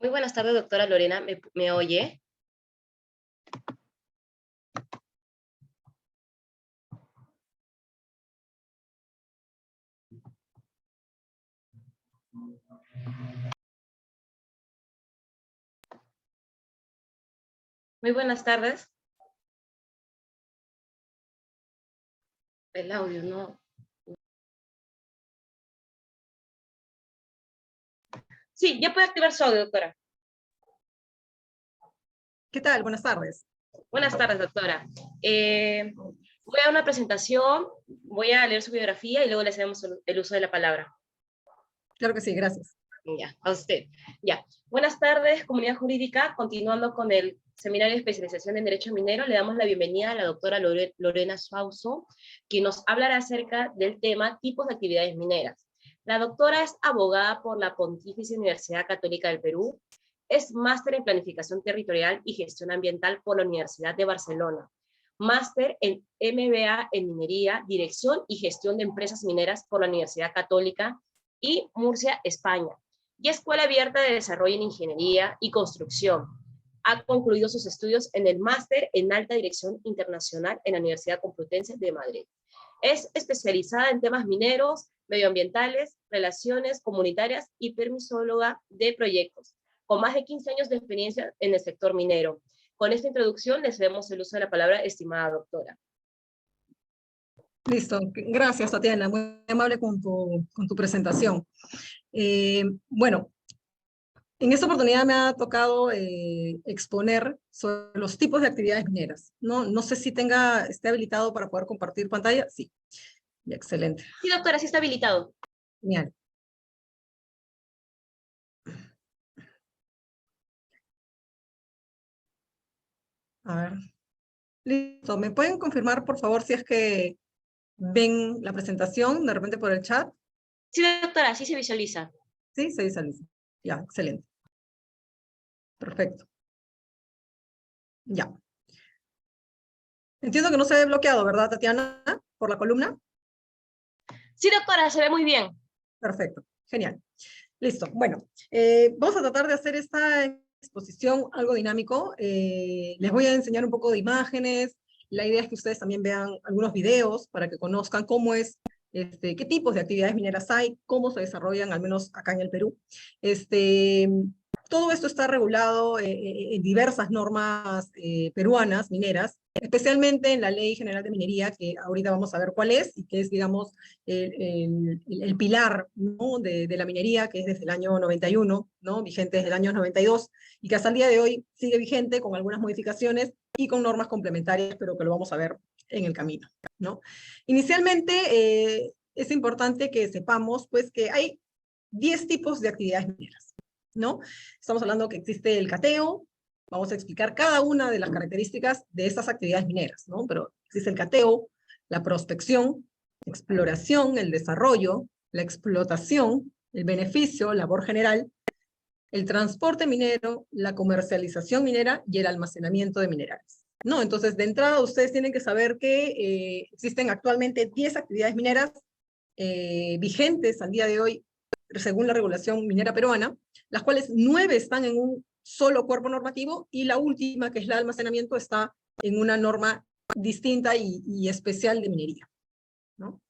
Muy buenas tardes, doctora Lorena. ¿Me oye? Muy buenas tardes. El audio, no. Sí, ya puede activar su audio, doctora. ¿Qué tal? Buenas tardes. Buenas tardes, doctora. Voy a dar una presentación, voy a leer su biografía y luego le hacemos el uso de la palabra. Claro que sí, gracias. Ya, a usted. Ya. Buenas tardes, comunidad jurídica. Continuando con el seminario de especialización en Derecho Minero, le damos la bienvenida a la doctora Lorena Suazo, quien nos hablará acerca del tema tipos de actividades mineras. La doctora es abogada por la Pontificia Universidad Católica del Perú, es máster en Planificación Territorial y Gestión Ambiental por la Universidad de Barcelona, máster en MBA en Minería, Dirección y Gestión de Empresas Mineras por la Universidad Católica y Murcia, España, y Escuela Abierta de Desarrollo en Ingeniería y Construcción. Ha concluido sus estudios en el máster en Alta Dirección Internacional en la Universidad Complutense de Madrid. Es especializada en temas mineros, medioambientales, relaciones comunitarias y permisóloga de proyectos, con más de 15 años de experiencia en el sector minero. Con esta introducción les cedemos el uso de la palabra, estimada doctora. Listo. Gracias, Tatiana. Muy amable con tu presentación. Bueno, en esta oportunidad me ha tocado exponer sobre los tipos de actividades mineras. No sé si esté habilitado para poder compartir pantalla. Sí, excelente. Sí, doctora, sí está habilitado. Genial. A ver. Listo. ¿Me pueden confirmar, por favor, si es que ven la presentación de repente por el chat? Sí, doctora, sí se visualiza. Sí, se visualiza. Ya, excelente. Perfecto. Ya. Entiendo que no se ve bloqueado, ¿verdad, Tatiana? Por la columna. Sí, doctora, se ve muy bien. Perfecto. Genial. Listo. Bueno, vamos a tratar de hacer esta exposición algo dinámico. Les voy a enseñar un poco de imágenes. La idea es que ustedes también vean algunos videos para que conozcan cómo es, qué tipos de actividades mineras hay, cómo se desarrollan, al menos acá en el Perú. Todo esto está regulado en diversas normas peruanas mineras, especialmente en la Ley General de Minería, que ahorita vamos a ver cuál es, y que es, digamos, el pilar, ¿no?, de la minería, que es desde el año 91, ¿no?, vigente desde el año 92, y que hasta el día de hoy sigue vigente con algunas modificaciones y con normas complementarias, pero que lo vamos a ver en el camino, ¿no? Inicialmente, es importante que sepamos, pues, que hay 10 tipos de actividades mineras, ¿no? Estamos hablando que existe el cateo. Vamos a explicar cada una de las características de estas actividades mineras, ¿no? Pero existe el cateo, la prospección, exploración, el desarrollo, la explotación, el beneficio, labor general, el transporte minero, la comercialización minera y el almacenamiento de minerales, ¿no? Entonces, de entrada, ustedes tienen que saber que existen actualmente 10 actividades mineras vigentes al día de hoy, según la regulación minera peruana, las cuales 9 están en un solo cuerpo normativo, y la última, que es el almacenamiento, está en una norma distinta y especial de minería, ¿no?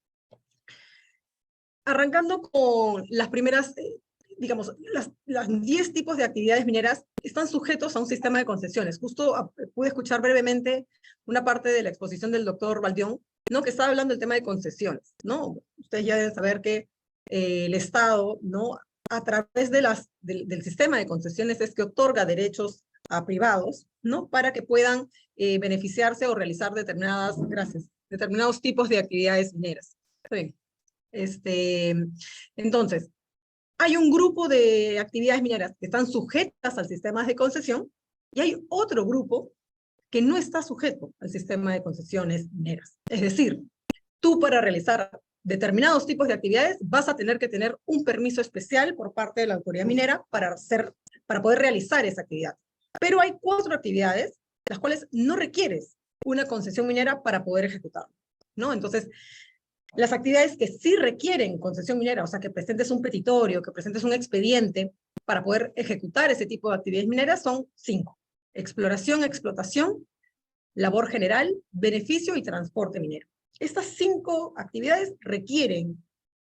Arrancando con las primeras, digamos, las 10 tipos de actividades mineras están sujetos a un sistema de concesiones. Justo pude escuchar brevemente una parte de la exposición del doctor Valdión, ¿no?, que estaba hablando del tema de concesiones, ¿no? Ustedes ya deben saber que el Estado, ¿no?, a través del sistema de concesiones es que otorga derechos a privados, ¿no?, para que puedan beneficiarse o realizar determinados tipos de actividades mineras. Sí. Entonces, hay un grupo de actividades mineras que están sujetas al sistema de concesión, y hay otro grupo que no está sujeto al sistema de concesiones mineras. Es decir, tú, para realizar determinados tipos de actividades, vas a tener que tener un permiso especial por parte de la autoridad minera para poder realizar esa actividad. Pero hay 4 actividades las cuales no requieres una concesión minera para poder ejecutarlo, ¿no? Entonces, Las actividades que sí requieren concesión minera, o sea, que presentes un petitorio, que presentes un expediente para poder ejecutar ese tipo de actividades mineras son 5. Exploración, explotación, labor general, beneficio y transporte minero. Estas 5 actividades requieren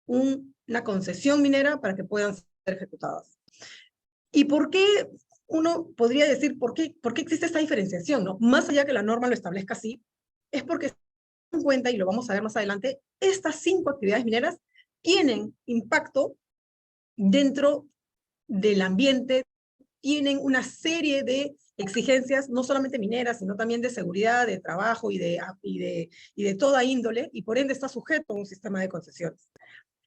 una concesión minera para que puedan ser ejecutadas. ¿Y por qué uno podría decir por qué existe esta diferenciación, ¿no? Más allá que la norma lo establezca así, es porque en cuenta, y lo vamos a ver más adelante, estas 5 actividades mineras tienen impacto dentro del ambiente, tienen una serie de exigencias, no solamente mineras, sino también de seguridad, de trabajo y de toda índole, y por ende está sujeto a un sistema de concesiones.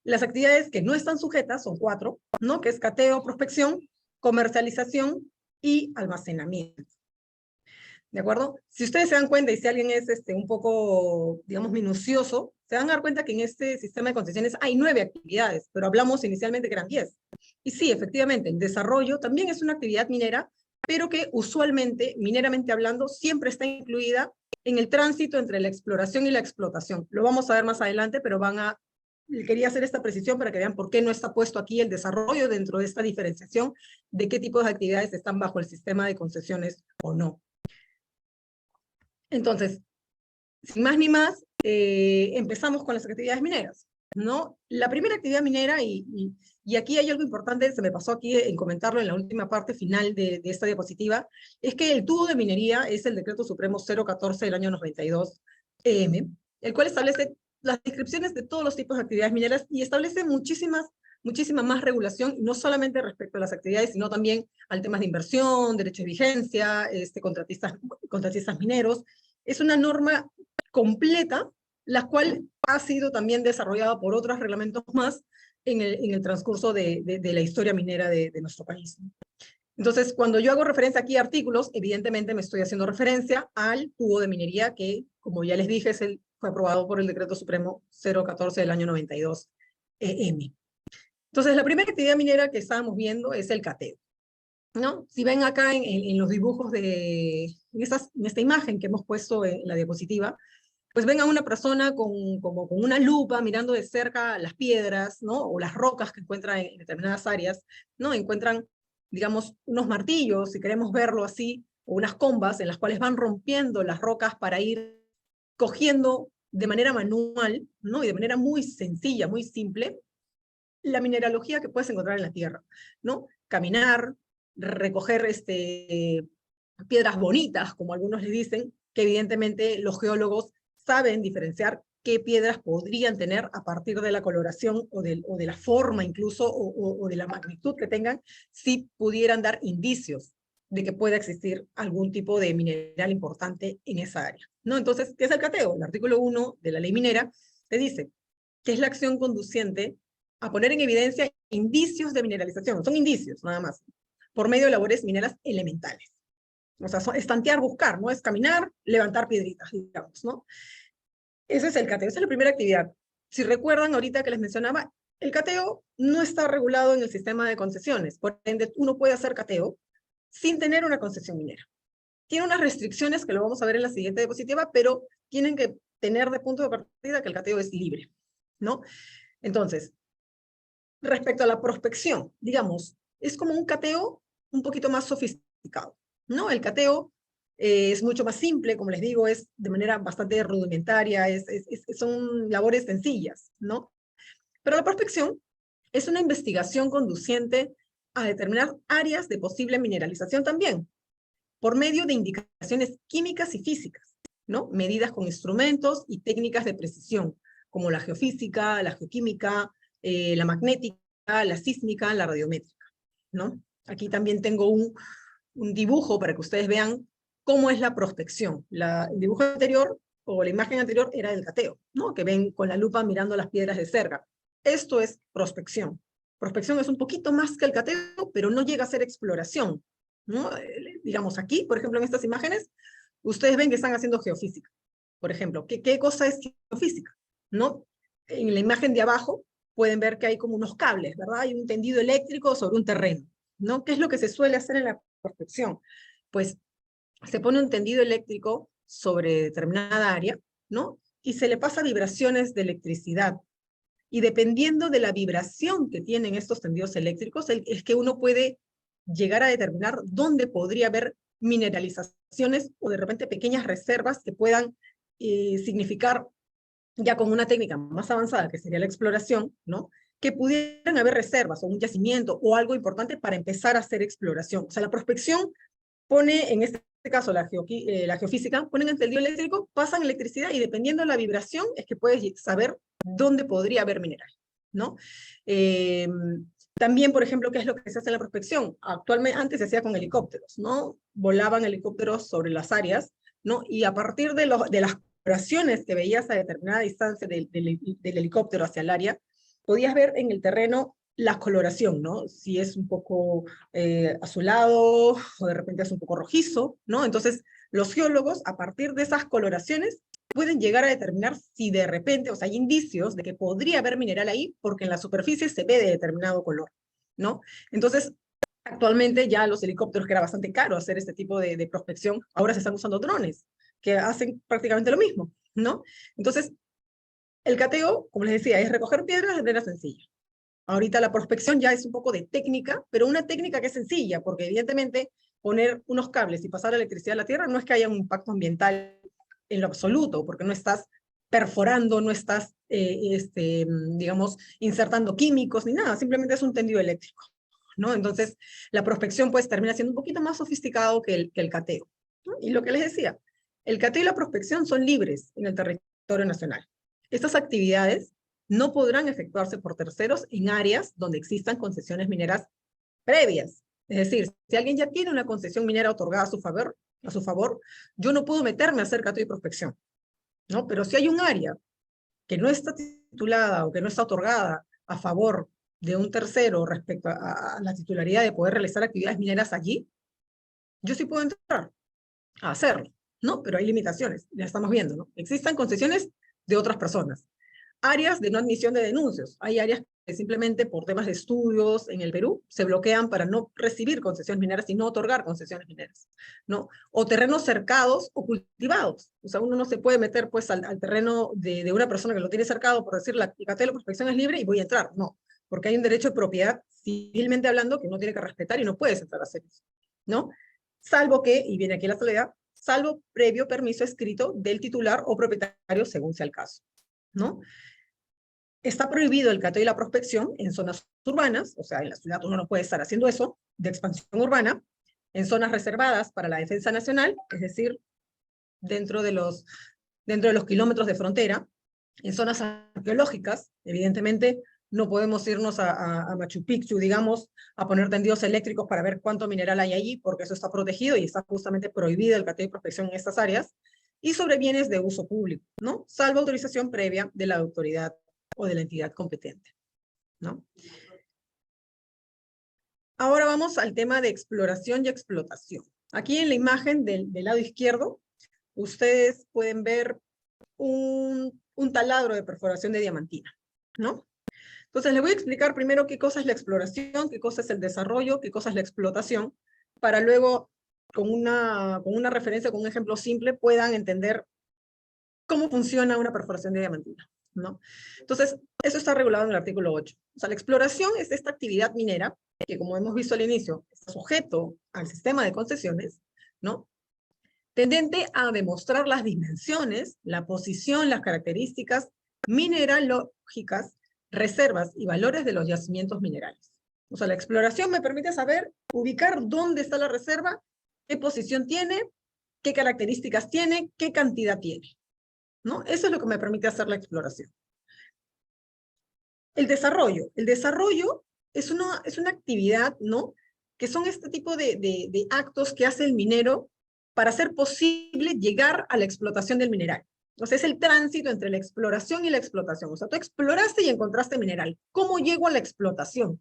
Las actividades que no están sujetas son 4, ¿no? Que es cateo, prospección, comercialización y almacenamiento. ¿De acuerdo? Si ustedes se dan cuenta y si alguien es un poco, digamos, minucioso, se van a dar cuenta que en este sistema de concesiones hay 9 actividades, pero hablamos inicialmente que eran 10. Y sí, efectivamente, el desarrollo también es una actividad minera, pero que usualmente, mineramente hablando, siempre está incluida en el tránsito entre la exploración y la explotación. Lo vamos a ver más adelante, pero quería hacer esta precisión para que vean por qué no está puesto aquí el desarrollo dentro de esta diferenciación de qué tipos de actividades están bajo el sistema de concesiones o no. Entonces, sin más ni más, empezamos con las actividades mineras, ¿no? La primera actividad minera, y aquí hay algo importante, se me pasó aquí en comentarlo en la última parte final de esta diapositiva, es que el tubo de minería es el Decreto Supremo 014 del año 92 EM, el cual establece las descripciones de todos los tipos de actividades mineras y establece muchísima más regulación, no solamente respecto a las actividades, sino también al tema de inversión, derechos de vigencia, contratistas mineros. Es una norma completa, la cual ha sido también desarrollada por otros reglamentos más en el transcurso de la historia minera de nuestro país. Entonces, cuando yo hago referencia aquí a artículos, evidentemente me estoy haciendo referencia al tubo de minería que, como ya les dije, fue aprobado por el Decreto Supremo 014 del año 92 EM. Entonces, la primera actividad minera que estábamos viendo es el cateo, ¿no? Si ven acá en los dibujos en esta imagen que hemos puesto en la diapositiva, pues ven a una persona como con una lupa mirando de cerca las piedras, ¿no? O las rocas que encuentran en determinadas áreas, ¿no? Encuentran, digamos, unos martillos, si queremos verlo así, o unas combas en las cuales van rompiendo las rocas para ir cogiendo de manera manual, ¿no? Y de manera muy sencilla, muy simple, la mineralogía que puedes encontrar en la tierra, ¿no? Caminar, recoger piedras bonitas, como algunos le dicen, que evidentemente los geólogos saben diferenciar qué piedras podrían tener a partir de la coloración o de la forma incluso, o de la magnitud que tengan, si pudieran dar indicios de que pueda existir algún tipo de mineral importante en esa área, ¿no? Entonces, ¿qué es el cateo? El artículo 1 de la ley minera te dice que es la acción conduciente a poner en evidencia indicios de mineralización, son indicios nada más, por medio de labores mineras elementales. O sea, es tantear, buscar, ¿no? Es caminar, levantar piedritas, digamos, ¿no? Ese es el cateo, esa es la primera actividad. Si recuerdan ahorita que les mencionaba, el cateo no está regulado en el sistema de concesiones, por ende uno puede hacer cateo sin tener una concesión minera. Tiene unas restricciones que lo vamos a ver en la siguiente diapositiva, pero tienen que tener de punto de partida que el cateo es libre, ¿no? Entonces, respecto a la prospección, digamos, es como un cateo un poquito más sofisticado, ¿no? El cateo es mucho más simple, como les digo, es de manera bastante rudimentaria, son labores sencillas, ¿no? Pero la prospección es una investigación conduciente a determinar áreas de posible mineralización también, por medio de indicaciones químicas y físicas, ¿no? Medidas con instrumentos y técnicas de precisión, como la geofísica, la geoquímica, la magnética, la sísmica, la radiométrica, ¿no? Aquí también tengo un dibujo para que ustedes vean cómo es la prospección. El dibujo anterior, o la imagen anterior, era del cateo, ¿no? Que ven con la lupa mirando las piedras de cerca. Esto es prospección. Prospección es un poquito más que el cateo, pero no llega a ser exploración, ¿no? Digamos aquí, por ejemplo, en estas imágenes, ustedes ven que están haciendo geofísica. Por ejemplo, ¿qué cosa es geofísica? ¿No? En la imagen de abajo pueden ver que hay como unos cables, ¿verdad? Hay un tendido eléctrico sobre un terreno, ¿no? ¿Qué es lo que se suele hacer en la prospección? Pues se pone un tendido eléctrico sobre determinada área, ¿no? y se le pasa vibraciones de electricidad. Y dependiendo de la vibración que tienen estos tendidos eléctricos, es que uno puede llegar a determinar dónde podría haber mineralizaciones o de repente pequeñas reservas que puedan significar, ya con una técnica más avanzada, que sería la exploración, ¿no? Que pudieran haber reservas o un yacimiento o algo importante para empezar a hacer exploración. O sea, la prospección pone, en este caso, la geofísica, ponen el tendido eléctrico, pasan electricidad y dependiendo de la vibración es que puedes saber dónde podría haber mineral, ¿no? También, por ejemplo, ¿qué es lo que se hace en la prospección? Actualmente, antes se hacía con helicópteros, ¿no? Volaban helicópteros sobre las áreas, ¿no? Y a partir de las vibraciones que veías a determinada distancia del helicóptero hacia el área, podías ver en el terreno la coloración, ¿no? Si es un poco azulado o de repente es un poco rojizo, ¿no? Entonces, los geólogos, a partir de esas coloraciones, pueden llegar a determinar si de repente, o sea, hay indicios de que podría haber mineral ahí, porque en la superficie se ve de determinado color, ¿no? Entonces, actualmente ya los helicópteros, que era bastante caro hacer este tipo de prospección, ahora se están usando drones, que hacen prácticamente lo mismo, ¿no? Entonces, el cateo, como les decía, es recoger piedras de manera sencilla. Ahorita la prospección ya es un poco de técnica, pero una técnica que es sencilla, porque evidentemente poner unos cables y pasar la electricidad a la tierra no es que haya un impacto ambiental en lo absoluto, porque no estás perforando, no estás, digamos, insertando químicos ni nada, simplemente es un tendido eléctrico, ¿no? Entonces, la prospección pues termina siendo un poquito más sofisticado que el cateo, ¿no? Y lo que les decía, el cateo y la prospección son libres en el territorio nacional. Estas actividades no podrán efectuarse por terceros en áreas donde existan concesiones mineras previas. Es decir, si alguien ya tiene una concesión minera otorgada a su favor, yo no puedo meterme a hacer cateo y prospección, ¿no? Pero si hay un área que no está titulada o que no está otorgada a favor de un tercero respecto a la titularidad de poder realizar actividades mineras allí, yo sí puedo entrar a hacerlo, ¿no? Pero hay limitaciones, ya estamos viendo, ¿no? Existen concesiones de otras personas. Áreas de no admisión de denuncios. Hay áreas que simplemente por temas de estudios en el Perú se bloquean para no recibir concesiones mineras y no otorgar concesiones mineras, ¿no? O terrenos cercados o cultivados. O sea, uno no se puede meter pues al terreno de una persona que lo tiene cercado por decir la cateo de prospección es libre y voy a entrar. No, porque hay un derecho de propiedad civilmente hablando que uno tiene que respetar y no puedes entrar a hacer eso, ¿no? Salvo que, y viene aquí la salvedad, salvo previo permiso escrito del titular o propietario según sea el caso, ¿no? Está prohibido el cateo y la prospección en zonas urbanas, o sea, en la ciudad uno no puede estar haciendo eso, de expansión urbana, en zonas reservadas para la defensa nacional, es decir, dentro de los kilómetros de frontera, en zonas arqueológicas, evidentemente no podemos irnos a Machu Picchu, digamos, a poner tendidos eléctricos para ver cuánto mineral hay allí, porque eso está protegido y está justamente prohibido el cateo y prospección en estas áreas, y sobre bienes de uso público, ¿no? Salvo autorización previa de la autoridad o de la entidad competente, ¿no? Ahora vamos al tema de exploración y explotación. Aquí en la imagen del lado izquierdo, ustedes pueden ver un taladro de perforación de diamantina, ¿no? Entonces, les voy a explicar primero qué cosa es la exploración, qué cosa es el desarrollo, qué cosa es la explotación, para luego, con una referencia, con un ejemplo simple, puedan entender cómo funciona una perforación de diamantina, ¿no? Entonces, eso está regulado en el artículo 8. O sea, la exploración es esta actividad minera que, como hemos visto al inicio, está sujeto al sistema de concesiones, ¿no? Tendente a demostrar las dimensiones, la posición, las características mineralógicas, reservas y valores de los yacimientos minerales. O sea, la exploración me permite saber, ubicar dónde está la reserva, qué posición tiene, qué características tiene, qué cantidad tiene, ¿no? Eso es lo que me permite hacer la exploración. El desarrollo es una actividad, ¿no? Que son este tipo de actos que hace el minero para hacer posible llegar a la explotación del mineral. O sea, es el tránsito entre la exploración y la explotación. O sea, tú exploraste y encontraste mineral. ¿Cómo llego a la explotación?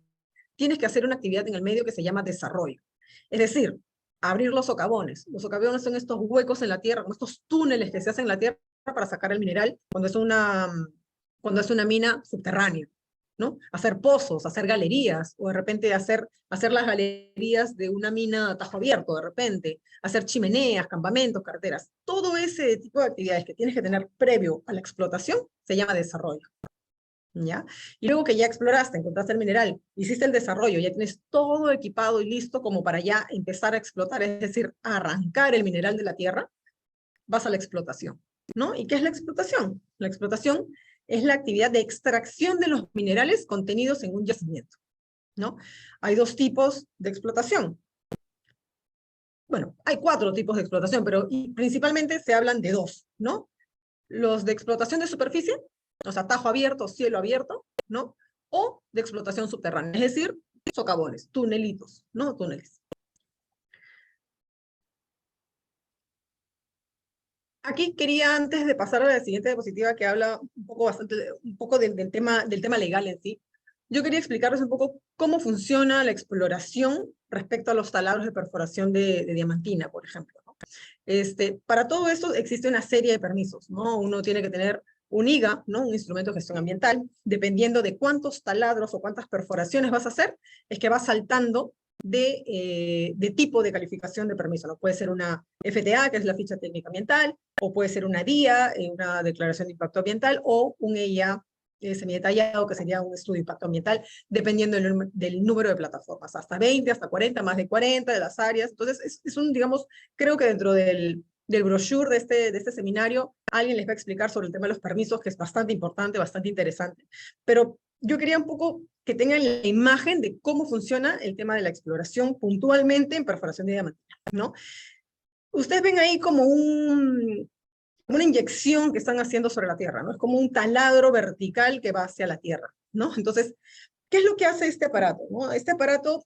Tienes que hacer una actividad en el medio que se llama desarrollo. Es decir, abrir los socavones. Los socavones son estos huecos en la tierra, como estos túneles que se hacen en la tierra para sacar el mineral cuando es una mina subterránea, ¿no? Hacer pozos, hacer galerías, o de repente hacer las galerías de una mina a tajo abierto, de repente, hacer chimeneas, campamentos, carreteras. Todo ese tipo de actividades que tienes que tener previo a la explotación se llama desarrollo. ¿Ya? Y luego que ya exploraste, encontraste el mineral, hiciste el desarrollo, ya tienes todo equipado y listo como para ya empezar a explotar, es decir, a arrancar el mineral de la tierra, vas a la explotación, ¿no? ¿Y qué es la explotación? La explotación es la actividad de extracción de los minerales contenidos en un yacimiento, ¿no? Hay dos tipos de explotación. Bueno, hay 4 tipos de explotación, pero principalmente se hablan de 2, ¿no? Los de explotación de superficie, o sea, tajo abierto, cielo abierto, ¿no? O de explotación subterránea, es decir, socavones, tunelitos, ¿no? Túneles. Aquí quería, antes de pasar a la siguiente diapositiva, que habla un poco del tema legal en sí, yo quería explicarles un poco cómo funciona la exploración respecto a los taladros de perforación de diamantina, por ejemplo, ¿no? Para todo esto existe una serie de permisos, ¿no? Uno tiene que tener un IGA, ¿no? Un instrumento de gestión ambiental, dependiendo de cuántos taladros o cuántas perforaciones vas a hacer, es que va saltando de tipo de calificación de permiso, ¿no? Puede ser una FTA, que es la ficha técnica ambiental, o puede ser una DIA, una declaración de impacto ambiental, o un EIA semidetallado, que sería un estudio de impacto ambiental, dependiendo del número de plataformas, hasta 20, hasta 40, más de 40 de las áreas. Entonces, es un, digamos, creo que dentro del brochure de este seminario, alguien les va a explicar sobre el tema de los permisos, que es bastante importante, bastante interesante. Pero yo quería un poco que tengan la imagen de cómo funciona el tema de la exploración puntualmente en perforación de diamantina, ¿no? Ustedes ven ahí como una inyección que están haciendo sobre la tierra, ¿no? Es como un taladro vertical que va hacia la tierra, ¿no? Entonces, ¿qué es lo que hace este aparato, ¿no? Este aparato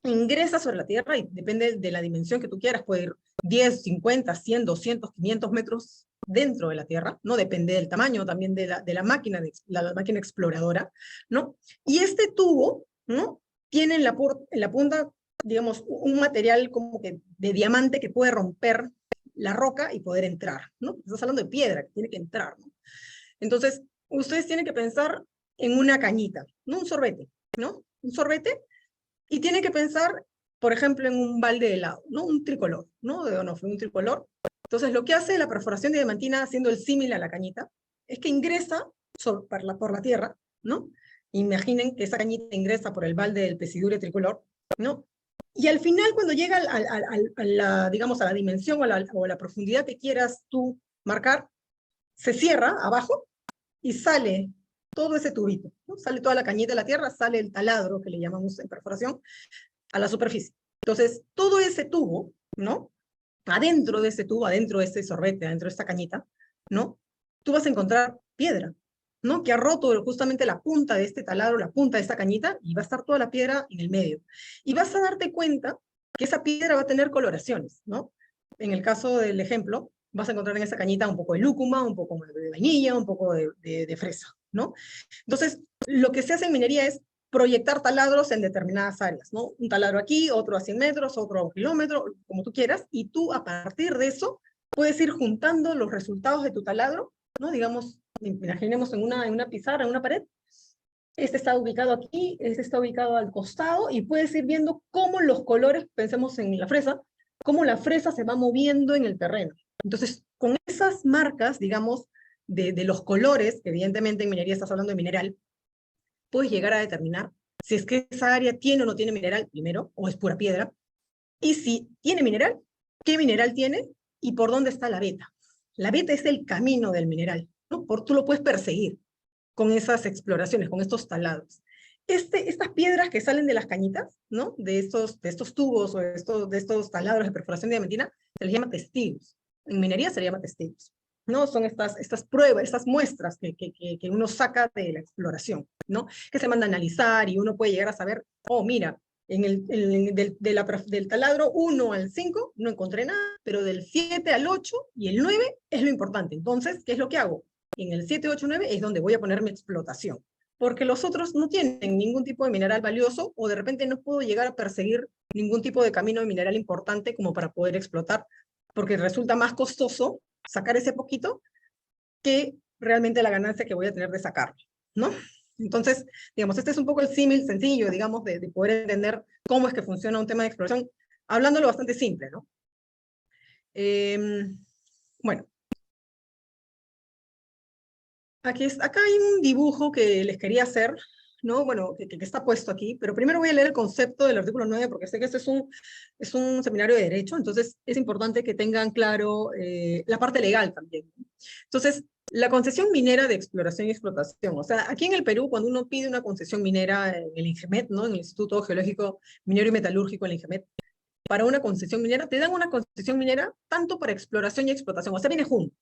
ingresa sobre la tierra y depende de la dimensión que tú quieras, puede ir 10, 50, 100, 200, 500 metros dentro de la tierra, ¿no? Depende del tamaño también de la máquina, la máquina exploradora, ¿no? Y este tubo, ¿no? Tiene en la punta, digamos, un material como que de diamante que puede romper la roca y poder entrar, ¿no? Estás hablando de piedra que tiene que entrar, ¿no? Entonces, ustedes tienen que pensar en una cañita, no un sorbete, ¿no? Un sorbete, y tienen que pensar, por ejemplo, en un balde de helado, ¿no? Un tricolor, ¿no? De Onofre, un tricolor. Entonces, lo que hace la perforación de diamantina, haciendo el símil a la cañita, es que ingresa por la tierra, ¿no? Imaginen que esa cañita ingresa por el balde del Pescidure tricolor, ¿no? Y al final, cuando llega digamos, a la dimensión o a la profundidad que quieras tú marcar, se cierra abajo y sale todo ese tubito, ¿no? Sale toda la cañita de la tierra, sale el taladro, que le llamamos en perforación, a la superficie. Entonces, todo ese tubo, ¿no? Adentro de ese tubo, adentro de ese sorbete, adentro de esta cañita, ¿no? Tú vas a encontrar piedra, ¿no? Que ha roto justamente la punta de este taladro, la punta de esta cañita, y va a estar toda la piedra en el medio. Y vas a darte cuenta que esa piedra va a tener coloraciones, ¿no? En el caso del ejemplo, vas a encontrar en esa cañita un poco de lúcuma, un poco de vainilla, un poco de fresa, ¿no? Entonces, lo que se hace en minería es proyectar taladros en determinadas áreas, ¿no? Un taladro aquí, otro a 100 metros, otro a 1 kilómetro, como tú quieras, y tú a partir de eso puedes ir juntando los resultados de tu taladro, ¿no? Digamos, imaginemos en una pizarra, en una pared, este está ubicado aquí, este está ubicado al costado, y puedes ir viendo cómo los colores, pensemos en la fresa, cómo la fresa se va moviendo en el terreno. Entonces, con esas marcas, digamos, de los colores, que evidentemente en minería estás hablando de mineral, puedes llegar a determinar si es que esa área tiene o no tiene mineral primero, o es pura piedra, y si tiene mineral, qué mineral tiene y por dónde está la veta. La veta es el camino del mineral, ¿no? Tú lo puedes perseguir con esas exploraciones, con estos talados. Estas piedras que salen de las cañitas, ¿no? De estos tubos o de estos taladros de perforación de diamantina, se les llama testigos. En minería se les llama testigos, ¿no? Son estas pruebas, estas muestras que uno saca de la exploración, ¿no? Que se manda a analizar y uno puede llegar a saber, oh, mira, del taladro 1 al 5 no encontré nada, pero del 7 al 8 y el 9 es lo importante. Entonces, ¿qué es lo que hago? En el 7, 8, 9 es donde voy a poner mi explotación, porque los otros no tienen ningún tipo de mineral valioso, o de repente no puedo llegar a perseguir ningún tipo de camino de mineral importante como para poder explotar, porque resulta más costoso sacar ese poquito que realmente la ganancia que voy a tener de sacarlo, ¿no? Entonces, digamos, este es un poco el símil sencillo, digamos, de poder entender cómo es que funciona un tema de exploración, hablándolo bastante simple, ¿no? Bueno, acá hay un dibujo que les quería hacer, ¿no? Bueno, que está puesto aquí, pero primero voy a leer el concepto del artículo 9, porque sé que este es un seminario de derecho, entonces es importante que tengan claro la parte legal también. Entonces, la concesión minera de exploración y explotación, o sea, aquí en el Perú, cuando uno pide una concesión minera en el INGEMET, ¿no? En el Instituto Geológico Minero y Metalúrgico, el INGEMET, para una concesión minera, te dan una concesión minera tanto para exploración y explotación, o sea, viene junto.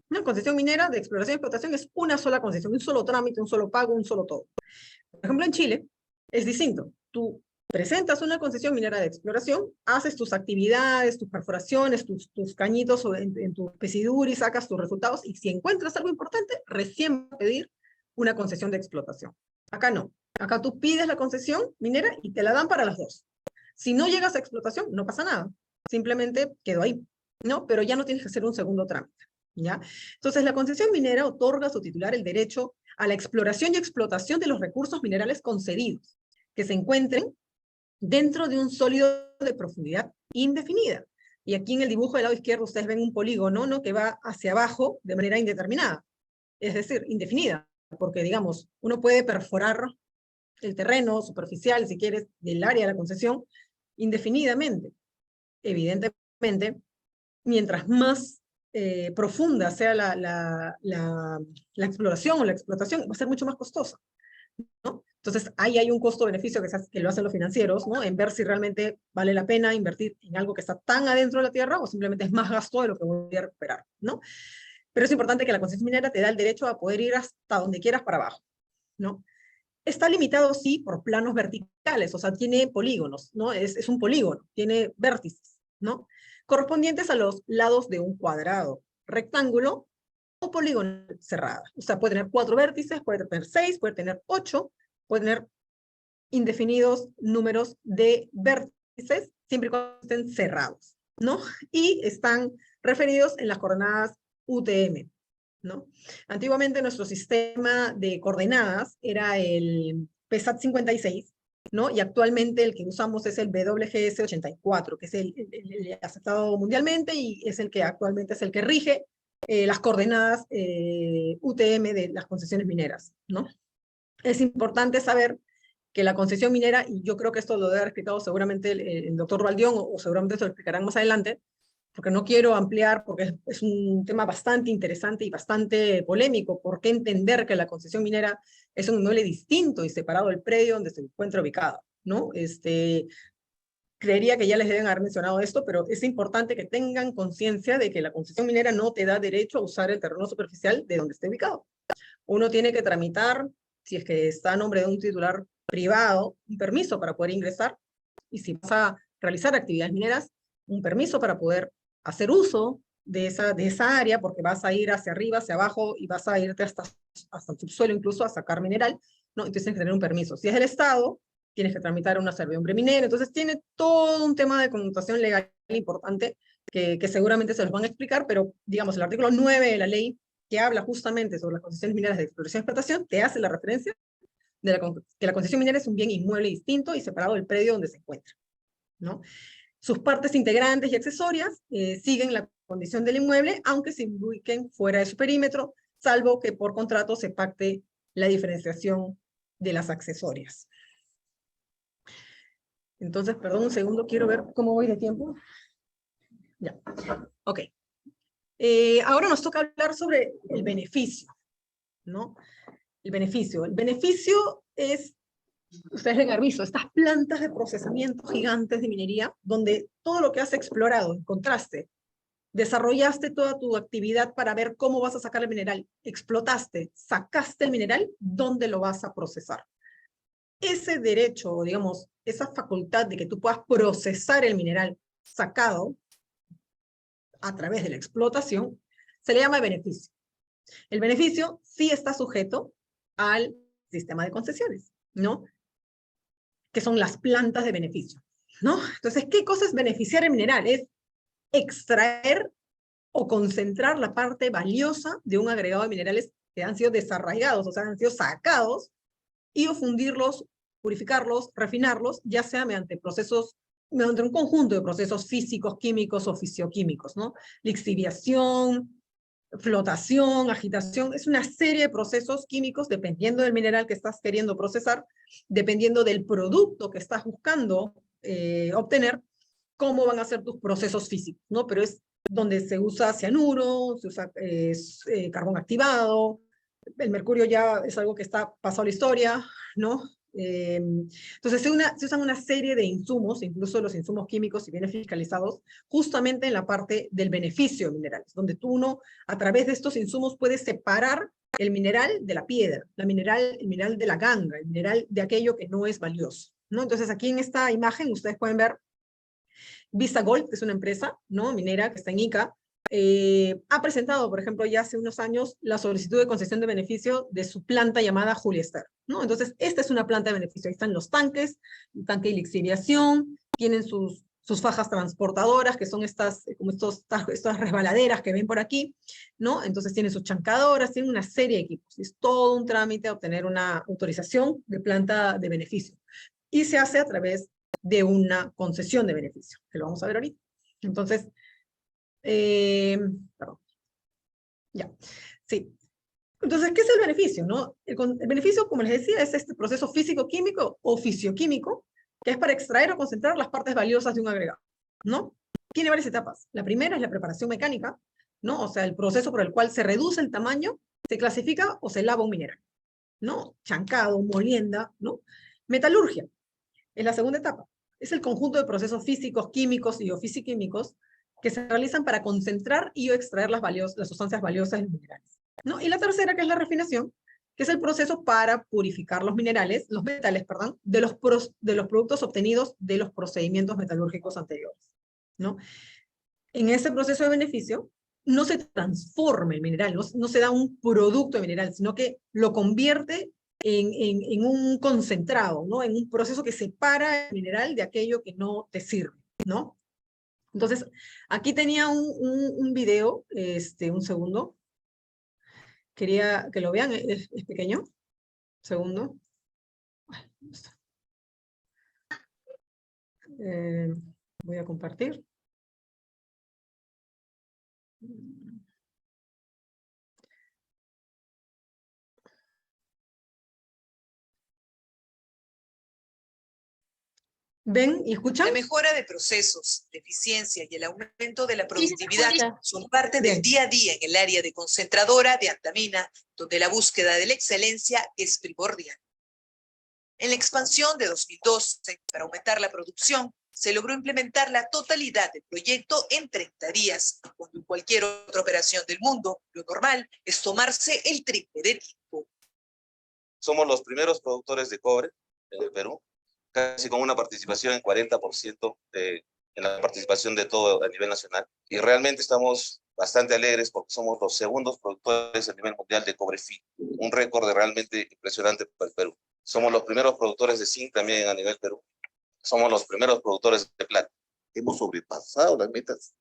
Una concesión minera de exploración y explotación es una sola concesión, un solo trámite, un solo pago, un solo todo. Por ejemplo, en Chile es distinto. Tú presentas una concesión minera de exploración, haces tus actividades, tus perforaciones, tus cañitos en tu pesiduri, sacas tus resultados, y si encuentras algo importante, recién vas a pedir una concesión de explotación. Acá no. Acá tú pides la concesión minera y te la dan para las dos. Si no llegas a explotación, no pasa nada. Simplemente quedó ahí, ¿no? Pero ya no tienes que hacer un segundo trámite, ¿ya? Entonces, la concesión minera otorga a su titular el derecho a la exploración y explotación de los recursos minerales concedidos, que se encuentren dentro de un sólido de profundidad indefinida. Y aquí en el dibujo del lado izquierdo ustedes ven un polígono, ¿no? Que va hacia abajo de manera indeterminada, es decir, indefinida, porque digamos, uno puede perforar el terreno superficial, si quieres, del área de la concesión, indefinidamente. Evidentemente, mientras más profunda sea la exploración o la explotación, va a ser mucho más costosa, ¿no? Entonces, ahí hay un costo-beneficio que lo hacen los financieros, ¿no? En ver si realmente vale la pena invertir en algo que está tan adentro de la tierra o simplemente es más gasto de lo que voy a recuperar, ¿no? Pero es importante que la concesión minera te da el derecho a poder ir hasta donde quieras para abajo, ¿no? Está limitado, sí, por planos verticales, o sea, tiene polígonos, ¿no? Es un polígono, tiene vértices, ¿no? Correspondientes a los lados de un cuadrado, rectángulo o polígono cerrado. O sea, puede tener 4 vértices, puede tener 6, puede tener 8, puede tener indefinidos números de vértices, siempre y cuando estén cerrados, ¿no? Y están referidos en las coordenadas UTM, ¿no? Antiguamente nuestro sistema de coordenadas era el PSAT 56, ¿no? Y actualmente el que usamos es el WGS 84, que es el aceptado mundialmente y es el que actualmente es el que rige las coordenadas UTM de las concesiones mineras, ¿no? Es importante saber que la concesión minera, y yo creo que esto lo debe haber explicado seguramente el doctor Valdión, o seguramente se lo explicarán más adelante, porque no quiero ampliar, porque es un tema bastante interesante y bastante polémico, por qué entender que la concesión minera es un inmueble distinto y separado del predio donde se encuentra ubicado, ¿no? Creería que ya les deben haber mencionado esto, pero es importante que tengan conciencia de que la concesión minera no te da derecho a usar el terreno superficial de donde esté ubicado. Uno tiene que tramitar, si es que está a nombre de un titular privado, un permiso para poder ingresar, y si vas a realizar actividades mineras, un permiso para poder hacer uso de esa área, porque vas a ir hacia arriba, hacia abajo, y vas a irte hasta el subsuelo incluso a sacar mineral, ¿no? Entonces tienes que tener un permiso. Si es del Estado, tienes que tramitar una servidumbre minera, entonces tiene todo un tema de connotación legal importante que seguramente se los van a explicar, pero digamos, el artículo 9 de la ley que habla justamente sobre las concesiones mineras de exploración y explotación, te hace la referencia de que la concesión minera es un bien inmueble distinto y separado del predio donde se encuentra, ¿no? Sus partes integrantes y accesorias siguen la condición del inmueble, aunque se ubiquen fuera de su perímetro, salvo que por contrato se pacte la diferenciación de las accesorias. Entonces, perdón un segundo, quiero ver cómo voy de tiempo. Ya, ok. Ahora nos toca hablar sobre el beneficio, ¿no? El beneficio. El beneficio es, ustedes deben haber visto, estas plantas de procesamiento gigantes de minería, donde todo lo que has explorado, encontraste, desarrollaste toda tu actividad para ver cómo vas a sacar el mineral, explotaste, sacaste el mineral, ¿dónde lo vas a procesar? Ese derecho, digamos, esa facultad de que tú puedas procesar el mineral sacado a través de la explotación, se le llama beneficio. El beneficio sí está sujeto al sistema de concesiones, ¿no? Que son las plantas de beneficio, ¿no? Entonces, ¿qué cosa es beneficiar el mineral? Es extraer o concentrar la parte valiosa de un agregado de minerales que han sido desarraigados, o sea, han sido sacados y fundirlos, purificarlos, refinarlos, ya sea mediante un conjunto de procesos físicos, químicos o fisioquímicos, ¿no? Lixiviación, flotación, agitación, es una serie de procesos químicos dependiendo del mineral que estás queriendo procesar, dependiendo del producto que estás buscando obtener, cómo van a ser tus procesos físicos, ¿no? Pero es donde se usa cianuro, se usa carbón activado, el mercurio ya es algo que está pasado a la historia, ¿no? Entonces se usan una serie de insumos, incluso los insumos químicos, si vienen fiscalizados, justamente en la parte del beneficio de minerales, donde uno, a través de estos insumos, puede separar el mineral de la piedra, el mineral de la ganga, el mineral de aquello que no es valioso, ¿no? Entonces aquí en esta imagen ustedes pueden ver Vista Gold, que es una empresa, ¿no?, minera que está en Ica, ha presentado, por ejemplo, ya hace unos años, la solicitud de concesión de beneficio de su planta llamada Juliester, ¿no? Entonces, esta es una planta de beneficio. Ahí están los tanques, un tanque de lixiviación, tienen sus fajas transportadoras, que son estas resbaladeras que ven por aquí, ¿no? Entonces, tienen sus chancadoras, tienen una serie de equipos. Es todo un trámite obtener una autorización de planta de beneficio. Y se hace a través de una concesión de beneficio, que lo vamos a ver ahorita. Entonces, perdón. Ya, sí. Entonces, ¿qué es el beneficio, no? El beneficio, como les decía, es este proceso físico-químico o fisioquímico, que es para extraer o concentrar las partes valiosas de un agregado, ¿no? Tiene varias etapas. La primera es la preparación mecánica, ¿no? O sea, el proceso por el cual se reduce el tamaño, se clasifica o se lava un mineral, ¿no? Chancado, molienda, ¿no? Metalurgia es la segunda etapa. Es el conjunto de procesos físicos, químicos y o fisiquímicos que se realizan para concentrar y o extraer las sustancias valiosas de los minerales, ¿no? Y la tercera, que es la refinación, que es el proceso para purificar los metales, perdón, de los productos obtenidos de los procedimientos metalúrgicos anteriores, ¿no? En ese proceso de beneficio, no se transforma el mineral, no se da un producto de mineral, sino que lo convierte en un concentrado, ¿no? En un proceso que separa el mineral de aquello que no te sirve, ¿no? Entonces, aquí tenía un video, un segundo. Quería que lo vean, es pequeño. Segundo. Voy a compartir. ¿Ven y escuchan? La mejora de procesos, de eficiencia y el aumento de la productividad Sí, son parte del día a día en el área de concentradora de Antamina, donde la búsqueda de la excelencia es primordial. En la expansión de 2012, para aumentar la producción, se logró implementar la totalidad del proyecto en 30 días, cuando en cualquier otra operación del mundo, lo normal es tomarse el triple de tiempo. Somos los primeros productores de cobre en el Perú, casi con una participación en 40% en la participación de todo a nivel nacional. Y realmente estamos bastante alegres porque somos los segundos productores a nivel mundial de cobre fino, un récord realmente impresionante para el Perú. Somos los primeros productores de zinc también a nivel Perú. Somos los primeros productores de plata. Hemos sobrepasado las metas.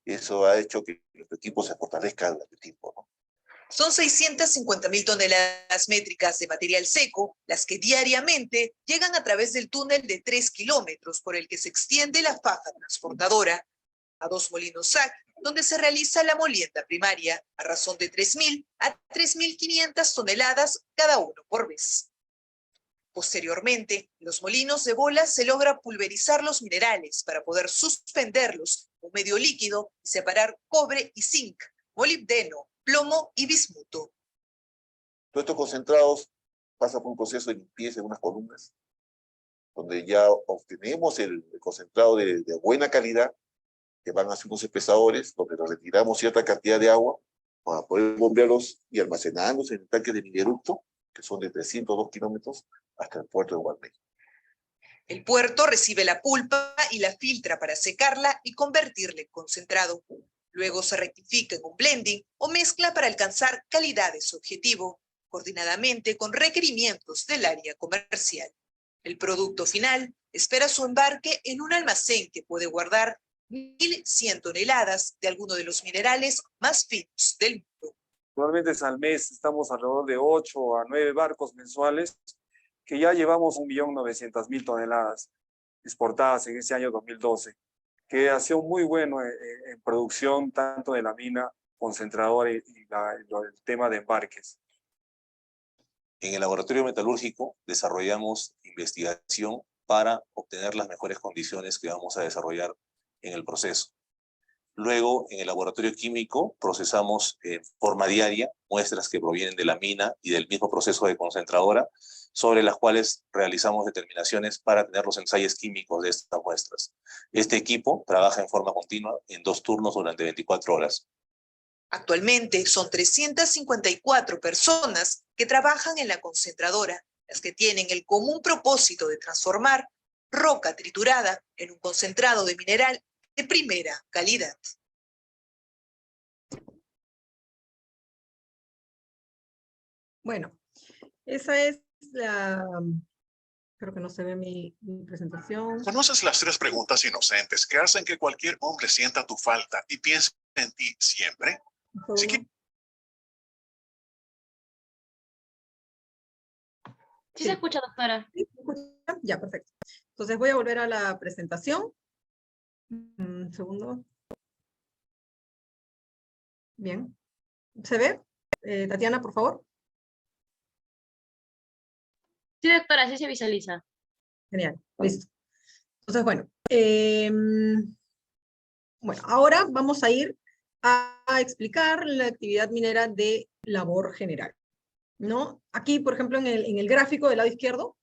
Eso ha hecho que nuestro equipo se fortalezca durante el tiempo, ¿no? Son 650.000 toneladas métricas de material seco, las que diariamente llegan a través del túnel de 3 kilómetros por el que se extiende la faja transportadora a 2 molinos SAC, donde se realiza la molienda primaria a razón de 3.000 a 3.500 toneladas cada uno por vez. Posteriormente, en los molinos de bola se logra pulverizar los minerales para poder suspenderlos en un medio líquido y separar cobre y zinc, molibdeno, plomo y bismuto. Todos estos concentrados pasan por un proceso de limpieza en unas columnas, donde ya obtenemos el concentrado de buena calidad, que van hacia unos espesadores, donde nos retiramos cierta cantidad de agua para poder bombearlos y almacenarlos en el tanque de mineructo, que son de 302 kilómetros, hasta el puerto de Guarne. El puerto recibe la pulpa y la filtra para secarla y convertirla en concentrado. Luego se rectifica en un blending o mezcla para alcanzar calidad de su objetivo, coordinadamente con requerimientos del área comercial. El producto final espera su embarque en un almacén que puede guardar 1.100 toneladas de alguno de los minerales más finos del mundo. Normalmente al mes estamos alrededor de 8 a 9 barcos mensuales que ya llevamos 1.900.000 toneladas exportadas en ese año 2012, que ha sido muy bueno en producción tanto de la mina concentradora y el tema de embarques. En el laboratorio metalúrgico desarrollamos investigación para obtener las mejores condiciones que vamos a desarrollar en el proceso. Luego, en el laboratorio químico, procesamos en forma diaria muestras que provienen de la mina y del mismo proceso de concentradora, sobre las cuales realizamos determinaciones para tener los ensayos químicos de estas muestras. Este equipo trabaja en forma continua en 2 turnos durante 24 horas. Actualmente son 354 personas que trabajan en la concentradora, las que tienen el común propósito de transformar roca triturada en un concentrado de mineral de primera calidad. Bueno, esa es la... Creo que no se ve mi presentación. ¿Conoces las 3 preguntas inocentes que hacen que cualquier hombre sienta tu falta y piense en ti siempre? Si Sí se escucha, doctora. ¿Sí? ¿Me escuchan? Ya, perfecto. Entonces voy a volver a la presentación. Un segundo. Bien. ¿Se ve? Tatiana, por favor. Sí, doctora, sí se visualiza. Genial, listo. Entonces, bueno. Bueno, ahora vamos a ir a explicar la actividad minera de labor general, ¿no? Aquí, por ejemplo, en el gráfico del lado izquierdo,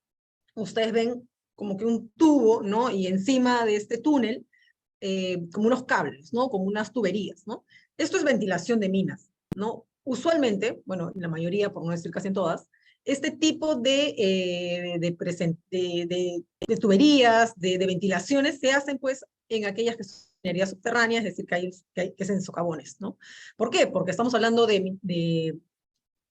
ustedes ven como que un tubo, ¿no? Y encima de este túnel, como unos cables, ¿no? Como unas tuberías, ¿no? Esto es ventilación de minas, ¿no? Usualmente, bueno, en la mayoría, por no decir casi en todas, este tipo de tuberías, de ventilaciones, se hacen pues en aquellas que son minerías subterráneas, es decir, que es en socavones, ¿no? ¿Por qué? Porque estamos hablando de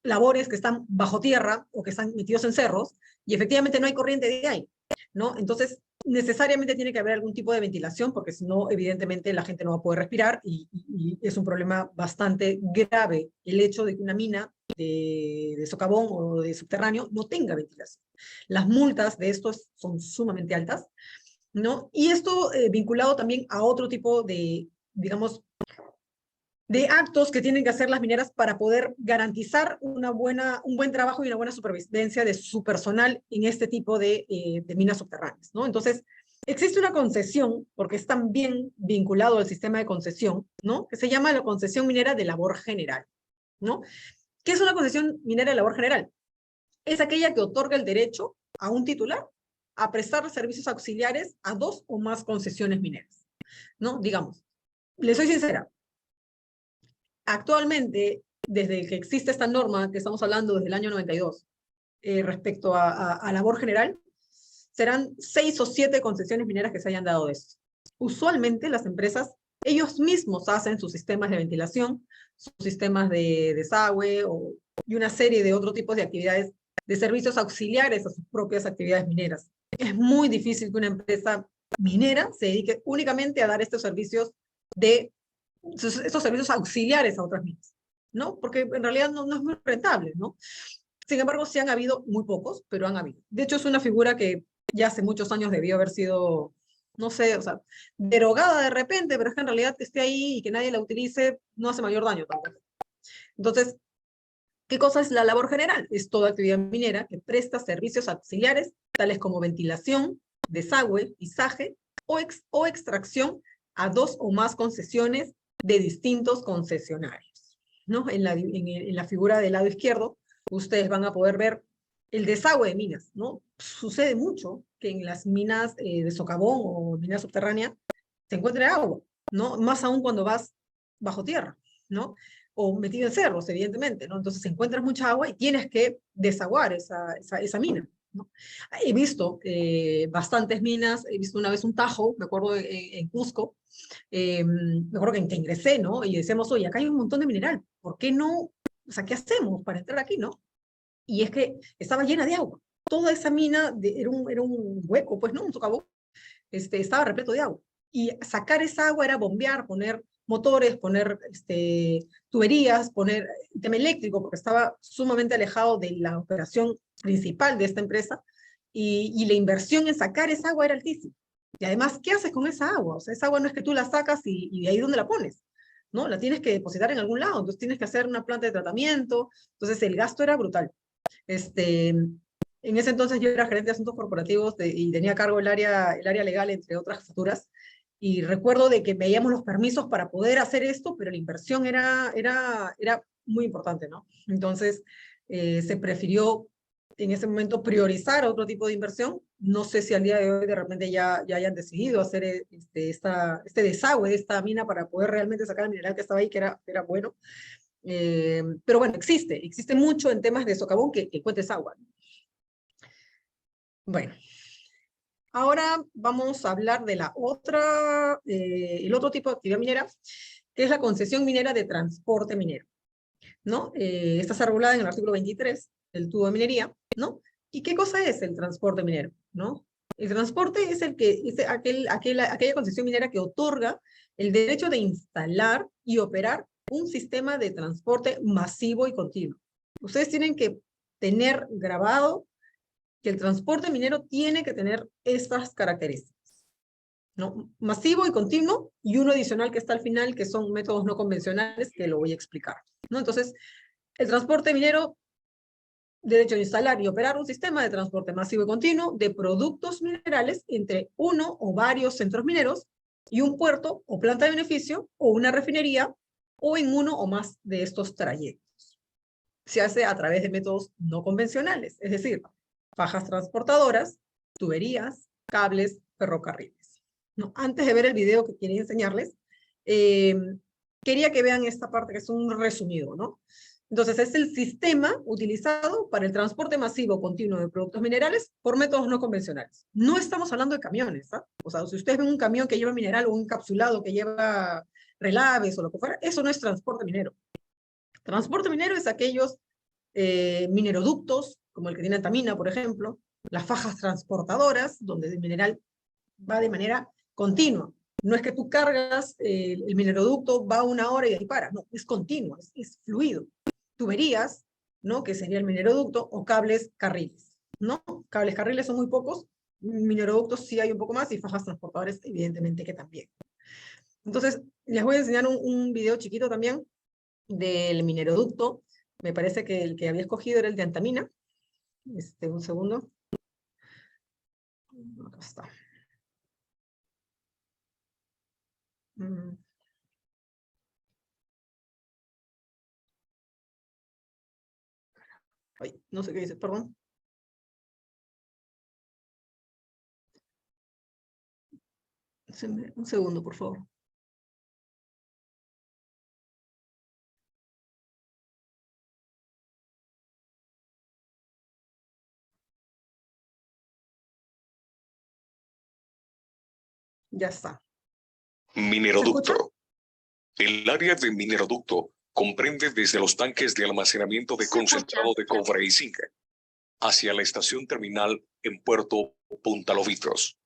labores que están bajo tierra o que están metidos en cerros y efectivamente no hay corriente de aire, ¿no? Entonces, necesariamente tiene que haber algún tipo de ventilación porque si no, evidentemente la gente no va a poder respirar y es un problema bastante grave el hecho de que una mina de socavón o de subterráneo no tenga ventilación. Las multas de estos son sumamente altas, ¿no? Y esto vinculado también a otro tipo de, digamos, de actos que tienen que hacer las mineras para poder garantizar un buen trabajo y una buena supervivencia de su personal en este tipo de minas subterráneas, ¿no? Entonces, existe una concesión, porque es también vinculado al sistema de concesión, ¿no? Que se llama la concesión minera de labor general, ¿no? ¿Qué es una concesión minera de labor general? Es aquella que otorga el derecho a un titular a prestar servicios auxiliares a 2 o más concesiones mineras, ¿no? Digamos, les soy sincera, actualmente, desde que existe esta norma, que estamos hablando desde el año 92, respecto a labor general, serán 6 o 7 concesiones mineras que se hayan dado de esto. Usualmente las empresas, ellos mismos hacen sus sistemas de ventilación, sus sistemas de desagüe y una serie de otros tipos de actividades, de servicios auxiliares a sus propias actividades mineras. Es muy difícil que una empresa minera se dedique únicamente a dar estos servicios estos servicios auxiliares a otras minas, ¿no? Porque en realidad no es muy rentable, ¿no? Sin embargo, sí han habido muy pocos, pero han habido. De hecho, es una figura que ya hace muchos años debió haber sido, no sé, o sea, derogada de repente, pero es que en realidad que esté ahí y que nadie la utilice no hace mayor daño tampoco. Entonces, ¿qué cosa es la labor general? Es toda actividad minera que presta servicios auxiliares, tales como ventilación, desagüe, izaje o extracción a 2 o más concesiones de distintos concesionarios, ¿no? En la figura del lado izquierdo, ustedes van a poder ver el desagüe de minas, ¿no? Sucede mucho que en las minas de socavón o minas subterráneas se encuentre agua, ¿no? Más aún cuando vas bajo tierra, ¿no? O metido en cerros, evidentemente, ¿no? Entonces encuentras mucha agua y tienes que desaguar esa mina, ¿no? He visto bastantes minas, he visto una vez un tajo, me acuerdo en Cusco, me acuerdo que ingresé, ¿no? Y decíamos, oye, acá hay un montón de mineral, ¿por qué no? O sea, ¿qué hacemos para entrar aquí, no? Y es que estaba llena de agua. Toda esa mina era un hueco, pues, ¿no? Un socavón, estaba repleto de agua. Y sacar esa agua era bombear, poner motores, poner tuberías, poner tema eléctrico, porque estaba sumamente alejado de la operación principal de esta empresa. y la inversión en sacar esa agua era altísima. Y además, ¿qué haces con esa agua? O sea, esa agua no es que tú la sacas y de ahí ¿dónde la pones? ¿No? La tienes que depositar en algún lado, entonces tienes que hacer una planta de tratamiento, entonces el gasto era brutal. En ese entonces yo era gerente de asuntos corporativos y tenía a cargo el área legal, entre otras jefaturas, y recuerdo de que veíamos los permisos para poder hacer esto, pero la inversión era muy importante, ¿no? Entonces se prefirió en ese momento priorizar otro tipo de inversión. No sé si al día de hoy de repente ya hayan decidido hacer este desagüe de esta mina para poder realmente sacar el mineral que estaba ahí, que era bueno. Pero bueno, existe mucho en temas de socavón que encuentres agua. Bueno, ahora vamos a hablar de el otro tipo de actividad minera, que es la concesión minera de transporte minero, ¿no? Esta está regulada en el artículo 23 del Tubo de Minería, ¿no? ¿Y qué cosa es el transporte minero, no? El transporte es aquella concesión minera que otorga el derecho de instalar y operar un sistema de transporte masivo y continuo. Ustedes tienen que tener grabado que el transporte minero tiene que tener estas características, ¿no? Masivo y continuo, y uno adicional que está al final, que son métodos no convencionales, que lo voy a explicar, ¿no? Entonces, el transporte minero, derecho de instalar y operar un sistema de transporte masivo y continuo de productos minerales entre uno o varios centros mineros y un puerto o planta de beneficio o una refinería o en uno o más de estos trayectos. Se hace a través de métodos no convencionales, es decir, fajas transportadoras, tuberías, cables, ferrocarriles. ¿No? Antes de ver el video que quería enseñarles, quería que vean esta parte que es un resumido, ¿no? Entonces, es el sistema utilizado para el transporte masivo continuo de productos minerales por métodos no convencionales. No estamos hablando de camiones, ¿ah? O sea, si ustedes ven un camión que lleva mineral o un encapsulado que lleva relaves o lo que fuera, eso no es transporte minero. Transporte minero es aquellos mineroductos, como el que tiene Antamina, por ejemplo, las fajas transportadoras, donde el mineral va de manera continua. No es que tú cargas el mineroducto, va una hora y ahí para. No, es continuo, es fluido. Tuberías, ¿no? Que sería el mineroducto, o cables carriles, ¿no? Cables carriles son muy pocos, mineroductos sí hay un poco más, y fajas transportadoras evidentemente que también. Entonces, les voy a enseñar un video chiquito también del mineroducto. Me parece que el que había escogido era el de Antamina. Un segundo. Acá está. Ay, no sé qué dice, perdón. Un segundo, por favor. Ya está. Mineroducto. El área de mineroducto comprende desde los tanques de almacenamiento de concentrado de cobre y zinc hacia la estación terminal en Puerto Punta Lobitos.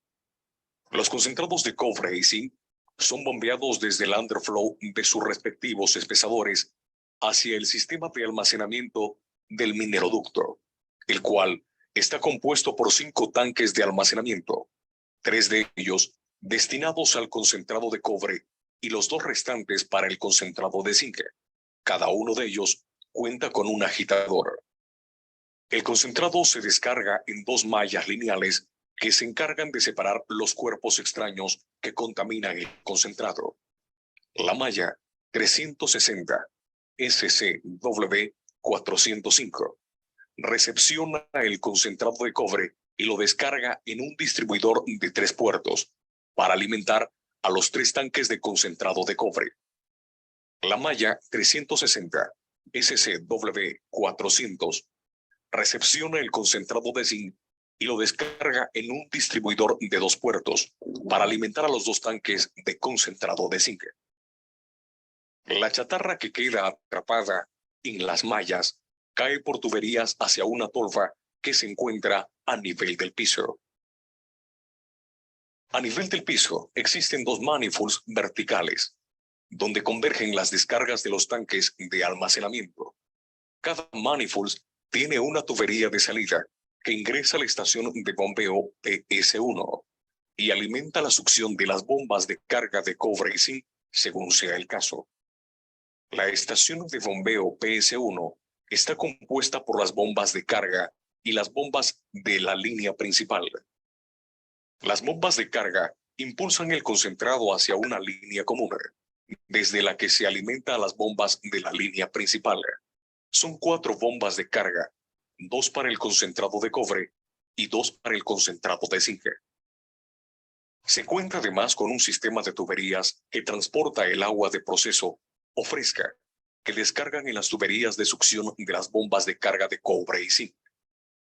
Los concentrados de cobre y zinc son bombeados desde el underflow de sus respectivos espesadores hacia el sistema de almacenamiento del mineroducto, el cual está compuesto por 5 tanques de almacenamiento, 3 de ellos destinados al concentrado de cobre y los 2 restantes para el concentrado de zinc. Cada uno de ellos cuenta con un agitador. El concentrado se descarga en 2 mallas lineales que se encargan de separar los cuerpos extraños que contaminan el concentrado. La malla 360 SCW 405 recepciona el concentrado de cobre y lo descarga en un distribuidor de 3 puertos para alimentar a los 3 tanques de concentrado de cobre. La malla 360 SCW 400 recepciona el concentrado de zinc y lo descarga en un distribuidor de 2 puertos para alimentar a los 2 tanques de concentrado de zinc. La chatarra que queda atrapada en las mallas cae por tuberías hacia una tolva que se encuentra a nivel del piso. A nivel del piso existen 2 manifolds verticales, donde convergen las descargas de los tanques de almacenamiento. Cada manifold tiene una tubería de salida que ingresa a la estación de bombeo PS1 y alimenta la succión de las bombas de carga de cobre y zinc, según sea el caso. La estación de bombeo PS1 está compuesta por las bombas de carga y las bombas de la línea principal. Las bombas de carga impulsan el concentrado hacia una línea común, desde la que se alimenta a las bombas de la línea principal. Son 4 bombas de carga, 2 para el concentrado de cobre y 2 para el concentrado de zinc. Se cuenta además con un sistema de tuberías que transporta el agua de proceso o fresca, que descargan en las tuberías de succión de las bombas de carga de cobre y zinc.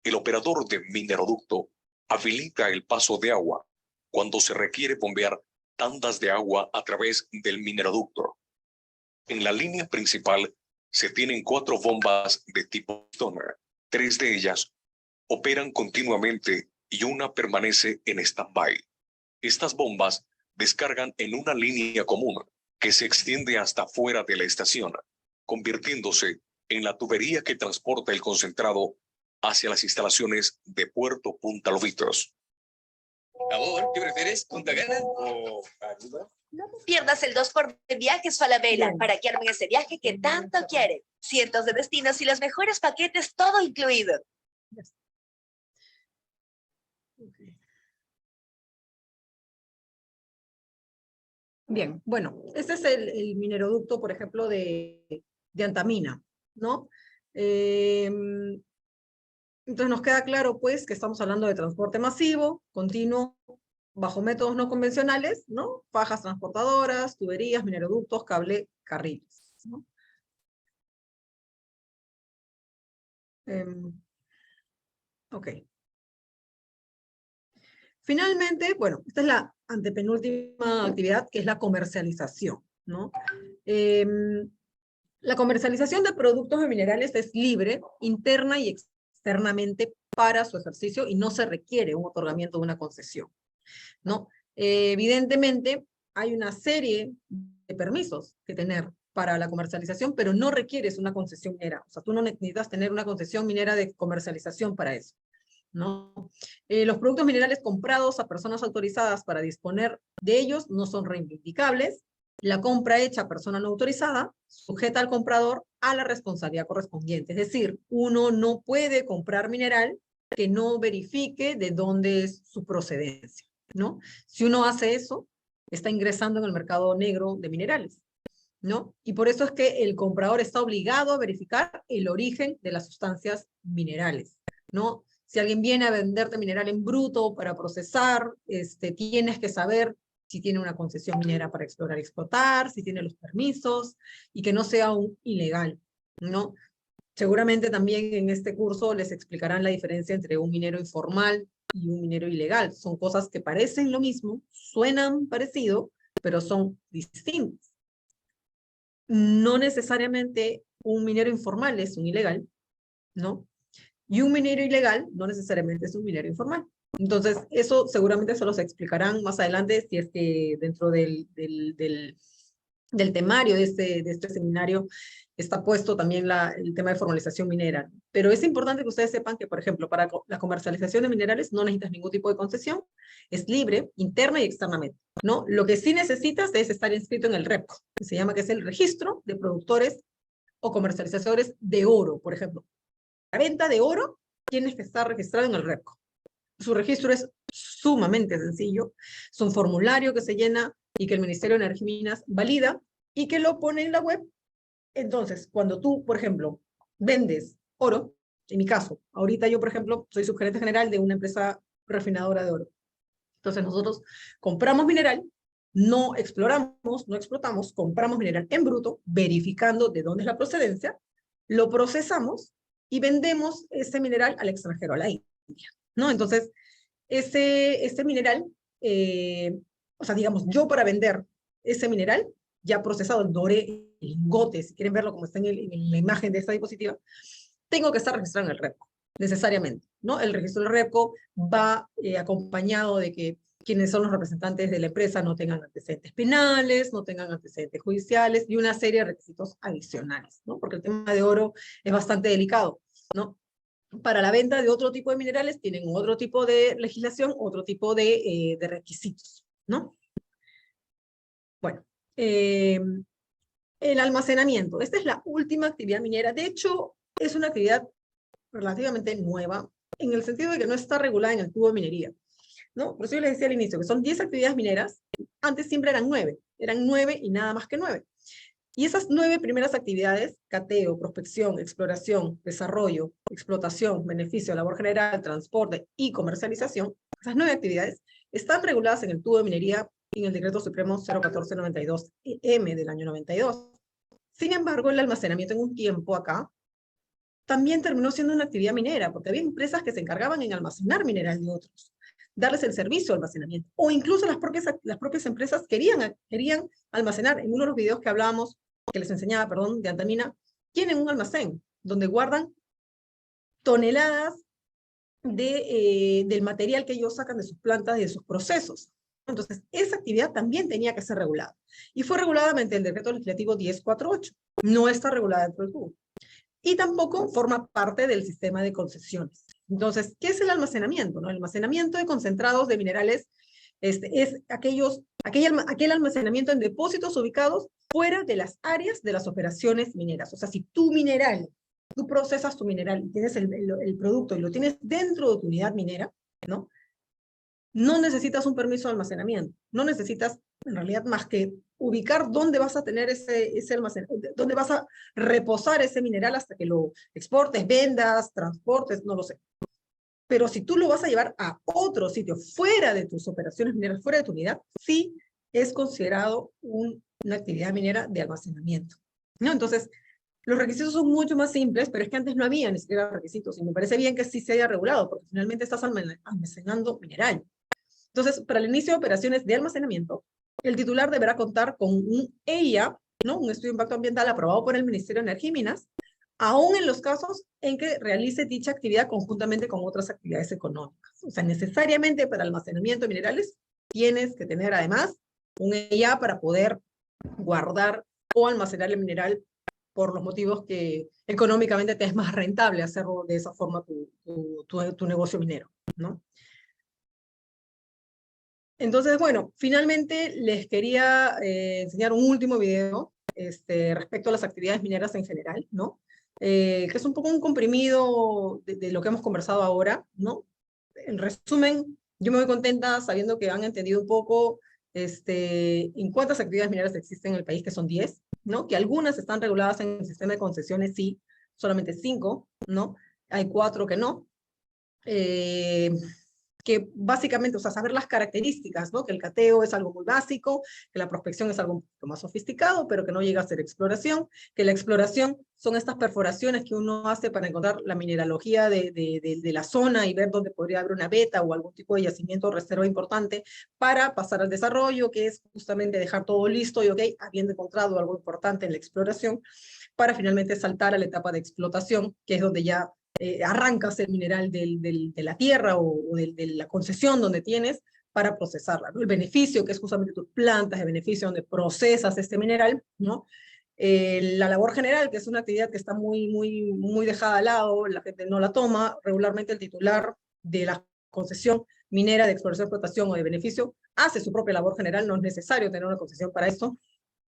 El operador de mineroducto habilita el paso de agua cuando se requiere bombear tandas de agua a través del mineroducto. En la línea principal se tienen 4 bombas de tipo pistón. 3 de ellas operan continuamente y una permanece en stand-by. Estas bombas descargan en una línea común que se extiende hasta fuera de la estación, convirtiéndose en la tubería que transporta el concentrado hacia las instalaciones de Puerto Punta Lobitos. Amor, ¿qué prefieres? ¿Punta Cana o Aruba? No te pierdas el 2x de viajes Falabella Bien. para que armen ese viaje que tanto quieren. Cientos de destinos y los mejores paquetes, todo incluido. Bien, bueno, este es el mineroducto, por ejemplo, de Antamina, ¿no? Entonces nos queda claro, pues, que estamos hablando de transporte masivo, continuo, bajo métodos no convencionales, ¿no? Fajas transportadoras, tuberías, mineroductos, cable, carriles, ¿no? Ok. Finalmente, bueno, esta es la antepenúltima actividad, que es la comercialización, ¿no? La comercialización de productos de minerales es libre, interna y externamente para su ejercicio y no se requiere un otorgamiento de una concesión, ¿no? Evidentemente, hay una serie de permisos que tener para la comercialización, pero no requieres una concesión minera. O sea, tú no necesitas tener una concesión minera de comercialización para eso, ¿no? Los productos minerales comprados a personas autorizadas para disponer de ellos no son reivindicables. La compra hecha a persona no autorizada sujeta al comprador a la responsabilidad correspondiente. Es decir, uno no puede comprar mineral que no verifique de dónde es su procedencia, ¿no? Si uno hace eso, está ingresando en el mercado negro de minerales, ¿no? Y por eso es que el comprador está obligado a verificar el origen de las sustancias minerales, ¿no? Si alguien viene a venderte mineral en bruto para procesar, tienes que saber si tiene una concesión minera para explorar y explotar, si tiene los permisos, y que no sea un ilegal, ¿no? Seguramente también en este curso les explicarán la diferencia entre un minero informal y un minero ilegal. Son cosas que parecen lo mismo, suenan parecido, pero son distintas. No necesariamente un minero informal es un ilegal, ¿no? Y un minero ilegal no necesariamente es un minero informal. Entonces, eso seguramente se los explicarán más adelante, si es que dentro del temario de este seminario está puesto también el tema de formalización minera. Pero es importante que ustedes sepan que, por ejemplo, para la comercialización de minerales no necesitas ningún tipo de concesión, es libre, interna y externamente, ¿no? Lo que sí necesitas es estar inscrito en el REPCO, que se llama, que es el Registro de Productores o Comercializadores de Oro, por ejemplo. La venta de oro tienes que estar registrado en el REPCO. Su registro es sumamente sencillo, es un formulario que se llena y que el Ministerio de Energía y Minas valida y que lo pone en la web. Entonces, cuando tú, por ejemplo, vendes oro, en mi caso, ahorita yo, por ejemplo, soy subgerente general de una empresa refinadora de oro. Entonces nosotros compramos mineral, no exploramos, no explotamos, compramos mineral en bruto, verificando de dónde es la procedencia, lo procesamos y vendemos ese mineral al extranjero, a la India, ¿no? Entonces, ese mineral, o sea, digamos, yo para vender ese mineral, ya procesado, el doré, el lingote, si quieren verlo como está en la imagen de esta diapositiva, tengo que estar registrado en el REPCO, necesariamente, ¿no? El registro del REPCO va acompañado de que quienes son los representantes de la empresa no tengan antecedentes penales, no tengan antecedentes judiciales y una serie de requisitos adicionales, ¿no? Porque el tema de oro es bastante delicado, ¿no? para la venta de otro tipo de minerales tienen otro tipo de legislación, otro tipo de requisitos, ¿no? Bueno, el almacenamiento. Esta es la última actividad minera. De hecho, es una actividad relativamente nueva, en el sentido de que no está regulada en el tubo de minería, ¿no? Por eso yo les decía al inicio que son 10 actividades mineras, antes siempre eran 9 y nada más que 9. Y esas 9 primeras actividades, cateo, prospección, exploración, desarrollo, explotación, beneficio, labor general, transporte y comercialización, esas 9 actividades están reguladas en el tubo de minería en el Decreto Supremo 01492-M del año 92. Sin embargo, el almacenamiento en un tiempo acá también terminó siendo una actividad minera, porque había empresas que se encargaban en almacenar mineral de otros, darles el servicio de almacenamiento, o incluso las propias empresas querían almacenar. En uno de los videos que hablábamos, que les enseñaba, perdón, de Antamina, tienen un almacén donde guardan toneladas del material que ellos sacan de sus plantas y de sus procesos. Entonces, esa actividad también tenía que ser regulada. Y fue regulada mediante el Decreto Legislativo 1048. No está regulada dentro del TUB. Y tampoco forma parte del sistema de concesiones. Entonces, ¿qué es el almacenamiento? ¿No? El almacenamiento de concentrados de minerales es aquel almacenamiento en depósitos ubicados fuera de las áreas de las operaciones mineras. O sea, si tú procesas tu mineral y tienes el producto y lo tienes dentro de tu unidad minera, ¿no? No necesitas un permiso de almacenamiento. No necesitas, en realidad, más que ubicar dónde vas a tener ese almacenamiento, dónde vas a reposar ese mineral hasta que lo exportes, vendas, transportes, no lo sé. Pero si tú lo vas a llevar a otro sitio, fuera de tus operaciones mineras, fuera de tu unidad, sí es considerado una actividad minera de almacenamiento, ¿no? Entonces, los requisitos son mucho más simples, pero es que antes no había ni siquiera requisitos, y me parece bien que sí se haya regulado, porque finalmente estás almacenando mineral. Entonces, para el inicio de operaciones de almacenamiento, el titular deberá contar con un EIA, ¿no? Un estudio de impacto ambiental aprobado por el Ministerio de Energía y Minas, aún en los casos en que realice dicha actividad conjuntamente con otras actividades económicas. O sea, necesariamente para almacenamiento de minerales tienes que tener además un EIA para poder guardar o almacenar el mineral por los motivos que económicamente te es más rentable hacerlo de esa forma tu negocio minero, ¿no? Entonces, bueno, finalmente les quería enseñar un último video respecto a las actividades mineras en general, ¿no? Que es un poco un comprimido de lo que hemos conversado ahora, ¿no? En resumen, yo me voy contenta sabiendo que han entendido un poco en cuántas actividades mineras existen en el país, que son 10, ¿no? Que algunas están reguladas en el sistema de concesiones, sí, solamente 5, ¿no? Hay 4 que no. Que básicamente, o sea, saber las características, ¿no? Que el cateo es algo muy básico, que la prospección es algo un poco más sofisticado, pero que no llega a ser exploración, que la exploración son estas perforaciones que uno hace para encontrar la mineralogía de la zona y ver dónde podría haber una veta o algún tipo de yacimiento o reserva importante para pasar al desarrollo, que es justamente dejar todo listo y, ok, habiendo encontrado algo importante en la exploración, para finalmente saltar a la etapa de explotación, que es donde ya arrancas el mineral de la tierra o de la concesión donde tienes para procesarla, ¿no? El beneficio, que es justamente tus plantas de beneficio donde procesas este mineral, ¿no? La labor general, que es una actividad que está muy dejada al lado, la gente no la toma, regularmente el titular de la concesión minera de exploración, explotación o de beneficio hace su propia labor general, no es necesario tener una concesión para esto,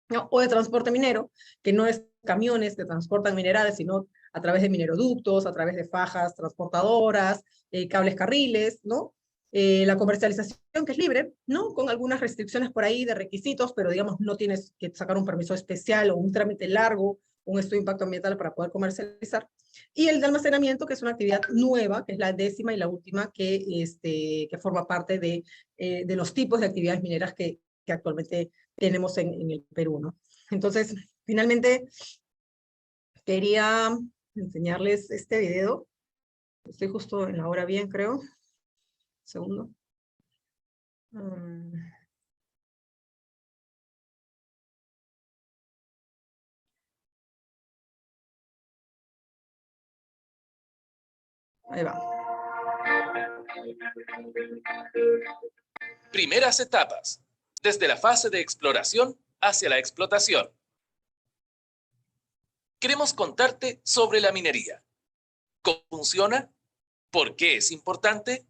¿no? O de transporte minero, que no es camiones que transportan minerales, sino a través de mineroductos, a través de fajas transportadoras, cables carriles, ¿no? La comercialización, que es libre, ¿no? Con algunas restricciones por ahí de requisitos, pero digamos no tienes que sacar un permiso especial o un trámite largo, un estudio de impacto ambiental para poder comercializar. Y el de almacenamiento, que es una actividad nueva, que es la 10ª y la última que forma parte de los tipos de actividades mineras que actualmente tenemos en el Perú, ¿no? Entonces, finalmente, quería enseñarles este video. Estoy justo en la hora bien, creo. Segundo. Ahí va. Primeras etapas, desde la fase de exploración hacia la explotación. Queremos contarte sobre la minería. ¿Cómo funciona? ¿Por qué es importante?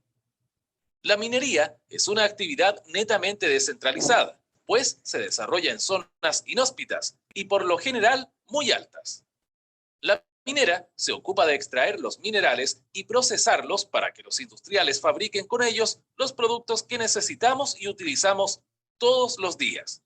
La minería es una actividad netamente descentralizada, pues se desarrolla en zonas inhóspitas y por lo general muy altas. La minera se ocupa de extraer los minerales y procesarlos para que los industriales fabriquen con ellos los productos que necesitamos y utilizamos todos los días.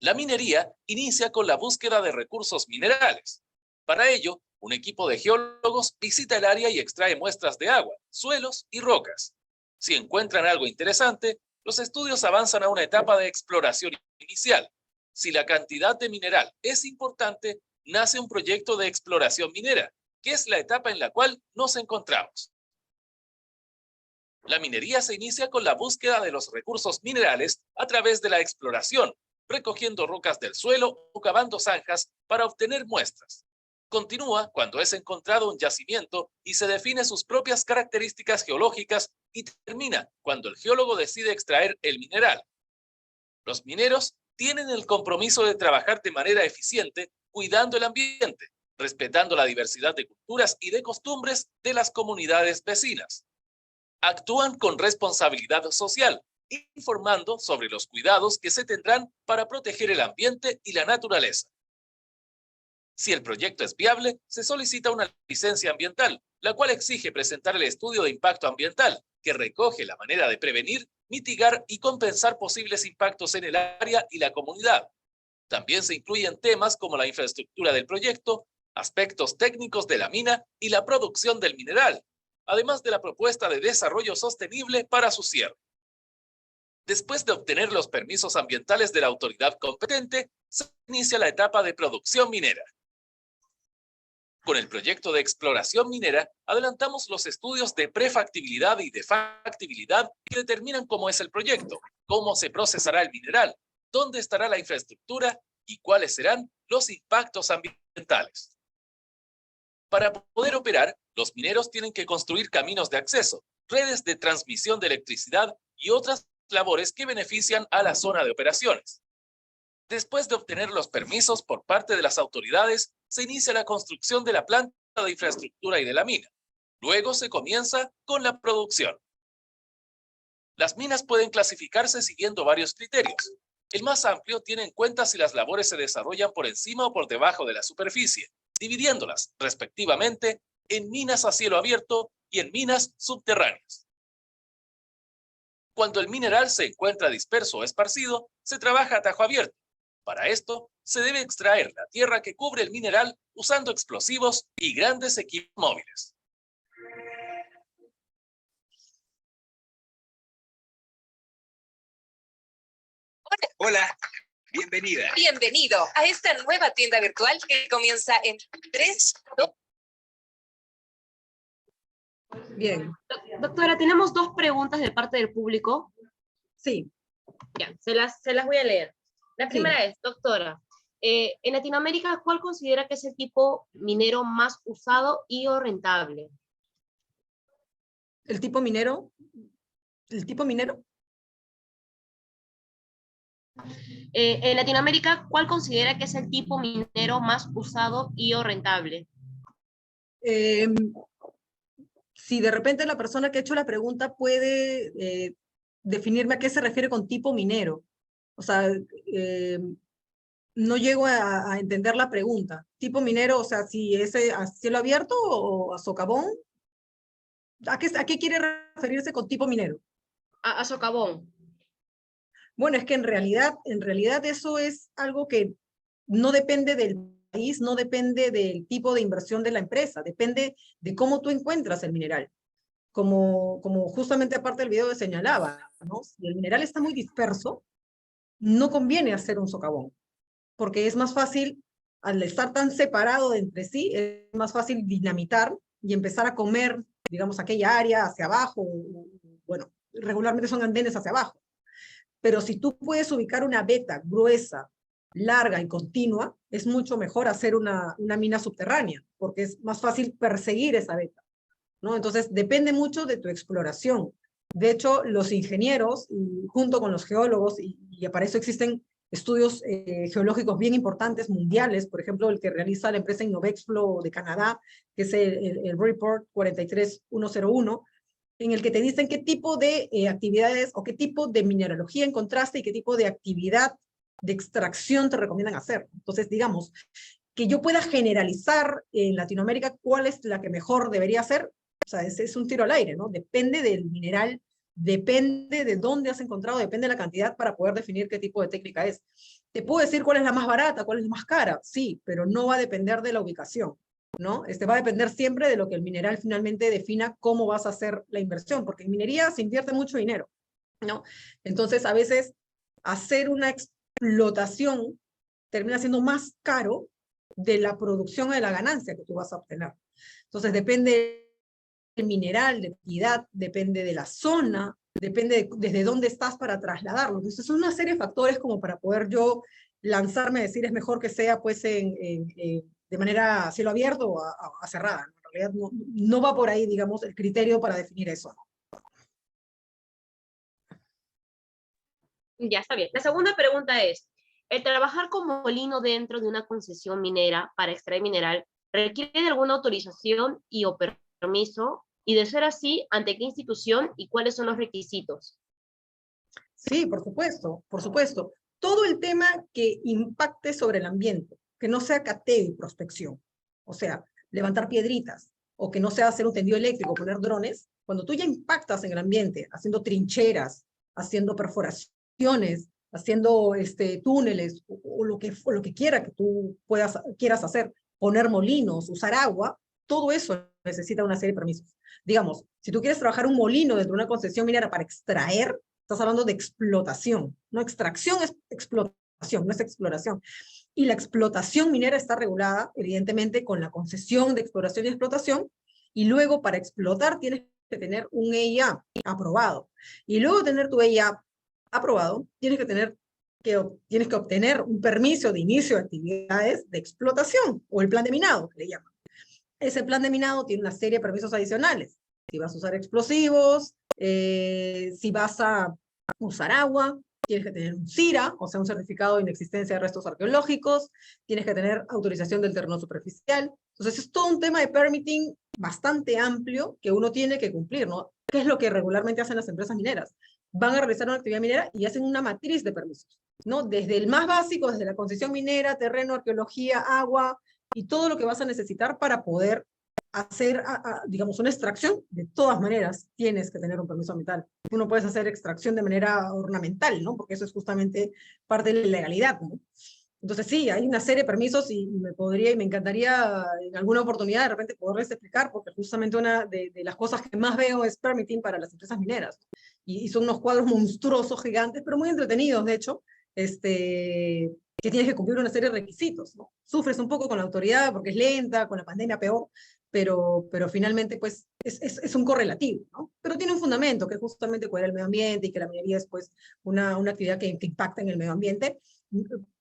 La minería inicia con la búsqueda de recursos minerales. Para ello, un equipo de geólogos visita el área y extrae muestras de agua, suelos y rocas. Si encuentran algo interesante, los estudios avanzan a una etapa de exploración inicial. Si la cantidad de mineral es importante, nace un proyecto de exploración minera, que es la etapa en la cual nos encontramos. La minería se inicia con la búsqueda de los recursos minerales a través de la exploración, recogiendo rocas del suelo o cavando zanjas para obtener muestras. Continúa cuando es encontrado un yacimiento y se define sus propias características geológicas y termina cuando el geólogo decide extraer el mineral. Los mineros tienen el compromiso de trabajar de manera eficiente, cuidando el ambiente, respetando la diversidad de culturas y de costumbres de las comunidades vecinas. Actúan con responsabilidad social, informando sobre los cuidados que se tendrán para proteger el ambiente y la naturaleza. Si el proyecto es viable, se solicita una licencia ambiental, la cual exige presentar el estudio de impacto ambiental, que recoge la manera de prevenir, mitigar y compensar posibles impactos en el área y la comunidad. También se incluyen temas como la infraestructura del proyecto, aspectos técnicos de la mina y la producción del mineral, además de la propuesta de desarrollo sostenible para su cierre. Después de obtener los permisos ambientales de la autoridad competente, se inicia la etapa de producción minera. Con el proyecto de exploración minera, adelantamos los estudios de prefactibilidad y de factibilidad que determinan cómo es el proyecto, cómo se procesará el mineral, dónde estará la infraestructura y cuáles serán los impactos ambientales. Para poder operar, los mineros tienen que construir caminos de acceso, redes de transmisión de electricidad y otras labores que benefician a la zona de operaciones. Después de obtener los permisos por parte de las autoridades, se inicia la construcción de la planta de infraestructura y de la mina. Luego se comienza con la producción. Las minas pueden clasificarse siguiendo varios criterios. El más amplio tiene en cuenta si las labores se desarrollan por encima o por debajo de la superficie, dividiéndolas, respectivamente, en minas a cielo abierto y en minas subterráneas. Cuando el mineral se encuentra disperso o esparcido, se trabaja a tajo abierto. Para esto, se debe extraer la tierra que cubre el mineral usando explosivos y grandes equipos móviles. Hola, bienvenida. Bienvenido a esta nueva tienda virtual que comienza en 3, 2. Bien. Doctora, tenemos dos preguntas de parte del público. Sí. Ya, se las voy a leer. La primera es, doctora, en Latinoamérica, ¿cuál considera que es el tipo minero más usado y o rentable? ¿El tipo minero? ¿El tipo minero? En Latinoamérica, ¿cuál considera que es el tipo minero más usado y o rentable? Si de repente la persona que ha hecho la pregunta puede definirme a qué se refiere con tipo minero. O sea, no llego a entender la pregunta. Tipo minero, o sea, si es a cielo abierto o a socavón. ¿A qué quiere referirse con tipo minero? A socavón. Bueno, es que en realidad eso es algo que no depende del país, no depende del tipo de inversión de la empresa, depende de cómo tú encuentras el mineral. Como justamente aparte del video señalaba, ¿no? Si el mineral está muy disperso, no conviene hacer un socavón, porque es más fácil, al estar tan separado de entre sí, es más fácil dinamitar y empezar a comer, digamos, aquella área hacia abajo, bueno, regularmente son andenes hacia abajo. Pero si tú puedes ubicar una veta gruesa, larga y continua, es mucho mejor hacer una mina subterránea, porque es más fácil perseguir esa veta, ¿no? Entonces, depende mucho de tu exploración. De hecho, los ingenieros, junto con los geólogos, y para eso existen estudios geológicos bien importantes, mundiales, por ejemplo, el que realiza la empresa Innovexplo de Canadá, que es el Report 43101, en el que te dicen qué tipo de actividades o qué tipo de mineralogía encontraste y qué tipo de actividad de extracción te recomiendan hacer. Entonces, digamos, que yo pueda generalizar en Latinoamérica cuál es la que mejor debería ser, o sea, es un tiro al aire, ¿no? Depende del mineral, depende de dónde has encontrado, depende de la cantidad para poder definir qué tipo de técnica es. Te puedo decir cuál es la más barata, cuál es la más cara, sí, pero no va a depender de la ubicación, ¿no? Va a depender siempre de lo que el mineral finalmente defina cómo vas a hacer la inversión, porque en minería se invierte mucho dinero, ¿no? Entonces, a veces, hacer una explotación termina siendo más caro de la producción o de la ganancia que tú vas a obtener. Entonces, depende del mineral, de la cantidad, depende de la zona, depende desde dónde estás para trasladarlo. Entonces, son una serie de factores como para poder yo lanzarme a decir es mejor que sea pues de manera a cielo abierto o a cerrada. En realidad no va por ahí, digamos, el criterio para definir eso. Ya está bien. La segunda pregunta es, ¿el trabajar como molino dentro de una concesión minera para extraer mineral requiere de alguna autorización y o permiso? Y de ser así, ¿ante qué institución y cuáles son los requisitos? Sí, por supuesto, por supuesto. Todo el tema que impacte sobre el ambiente, que no sea cateo y prospección, o sea, levantar piedritas, o que no sea hacer un tendido eléctrico, poner drones, cuando tú ya impactas en el ambiente, haciendo trincheras, haciendo perforaciones, haciendo túneles, o lo que quiera que tú quieras hacer, poner molinos, usar agua, todo eso necesita una serie de permisos. Digamos, si tú quieres trabajar un molino dentro de una concesión minera para extraer, estás hablando de explotación, ¿no? Extracción es explotación, no es exploración. Y la explotación minera está regulada, evidentemente, con la concesión de exploración y explotación, y luego para explotar tienes que tener un EIA aprobado. Y luego de tener tu EIA aprobado, tienes que obtener un permiso de inicio de actividades de explotación, o el plan de minado, que le llaman. Ese plan de minado tiene una serie de permisos adicionales. Si vas a usar explosivos, si vas a usar agua, tienes que tener un CIRA, o sea, un certificado de inexistencia de restos arqueológicos, tienes que tener autorización del terreno superficial. Entonces, es todo un tema de permitting bastante amplio que uno tiene que cumplir, ¿no? ¿Qué es lo que regularmente hacen las empresas mineras? Van a realizar una actividad minera y hacen una matriz de permisos, ¿no? Desde el más básico, desde la concesión minera, terreno, arqueología, agua, y todo lo que vas a necesitar para poder hacer, digamos, una extracción. De todas maneras, tienes que tener un permiso ambiental. Tú no puedes hacer extracción de manera ornamental, ¿no? Porque eso es justamente parte de la ilegalidad, ¿no? Entonces sí, hay una serie de permisos y me encantaría en alguna oportunidad de repente poderles explicar, porque justamente una de las cosas que más veo es permitting para las empresas mineras. Y son unos cuadros monstruosos, gigantes, pero muy entretenidos, de hecho, que tienes que cumplir una serie de requisitos, ¿no? Sufres un poco con la autoridad porque es lenta, con la pandemia peor, pero finalmente pues es un correlativo, ¿no? Pero tiene un fundamento que es justamente cuidar el medio ambiente y que la minería es pues una actividad que impacta en el medio ambiente.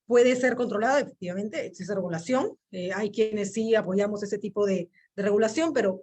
Puede ser controlada, efectivamente, existe regulación, hay quienes sí apoyamos ese tipo de regulación, pero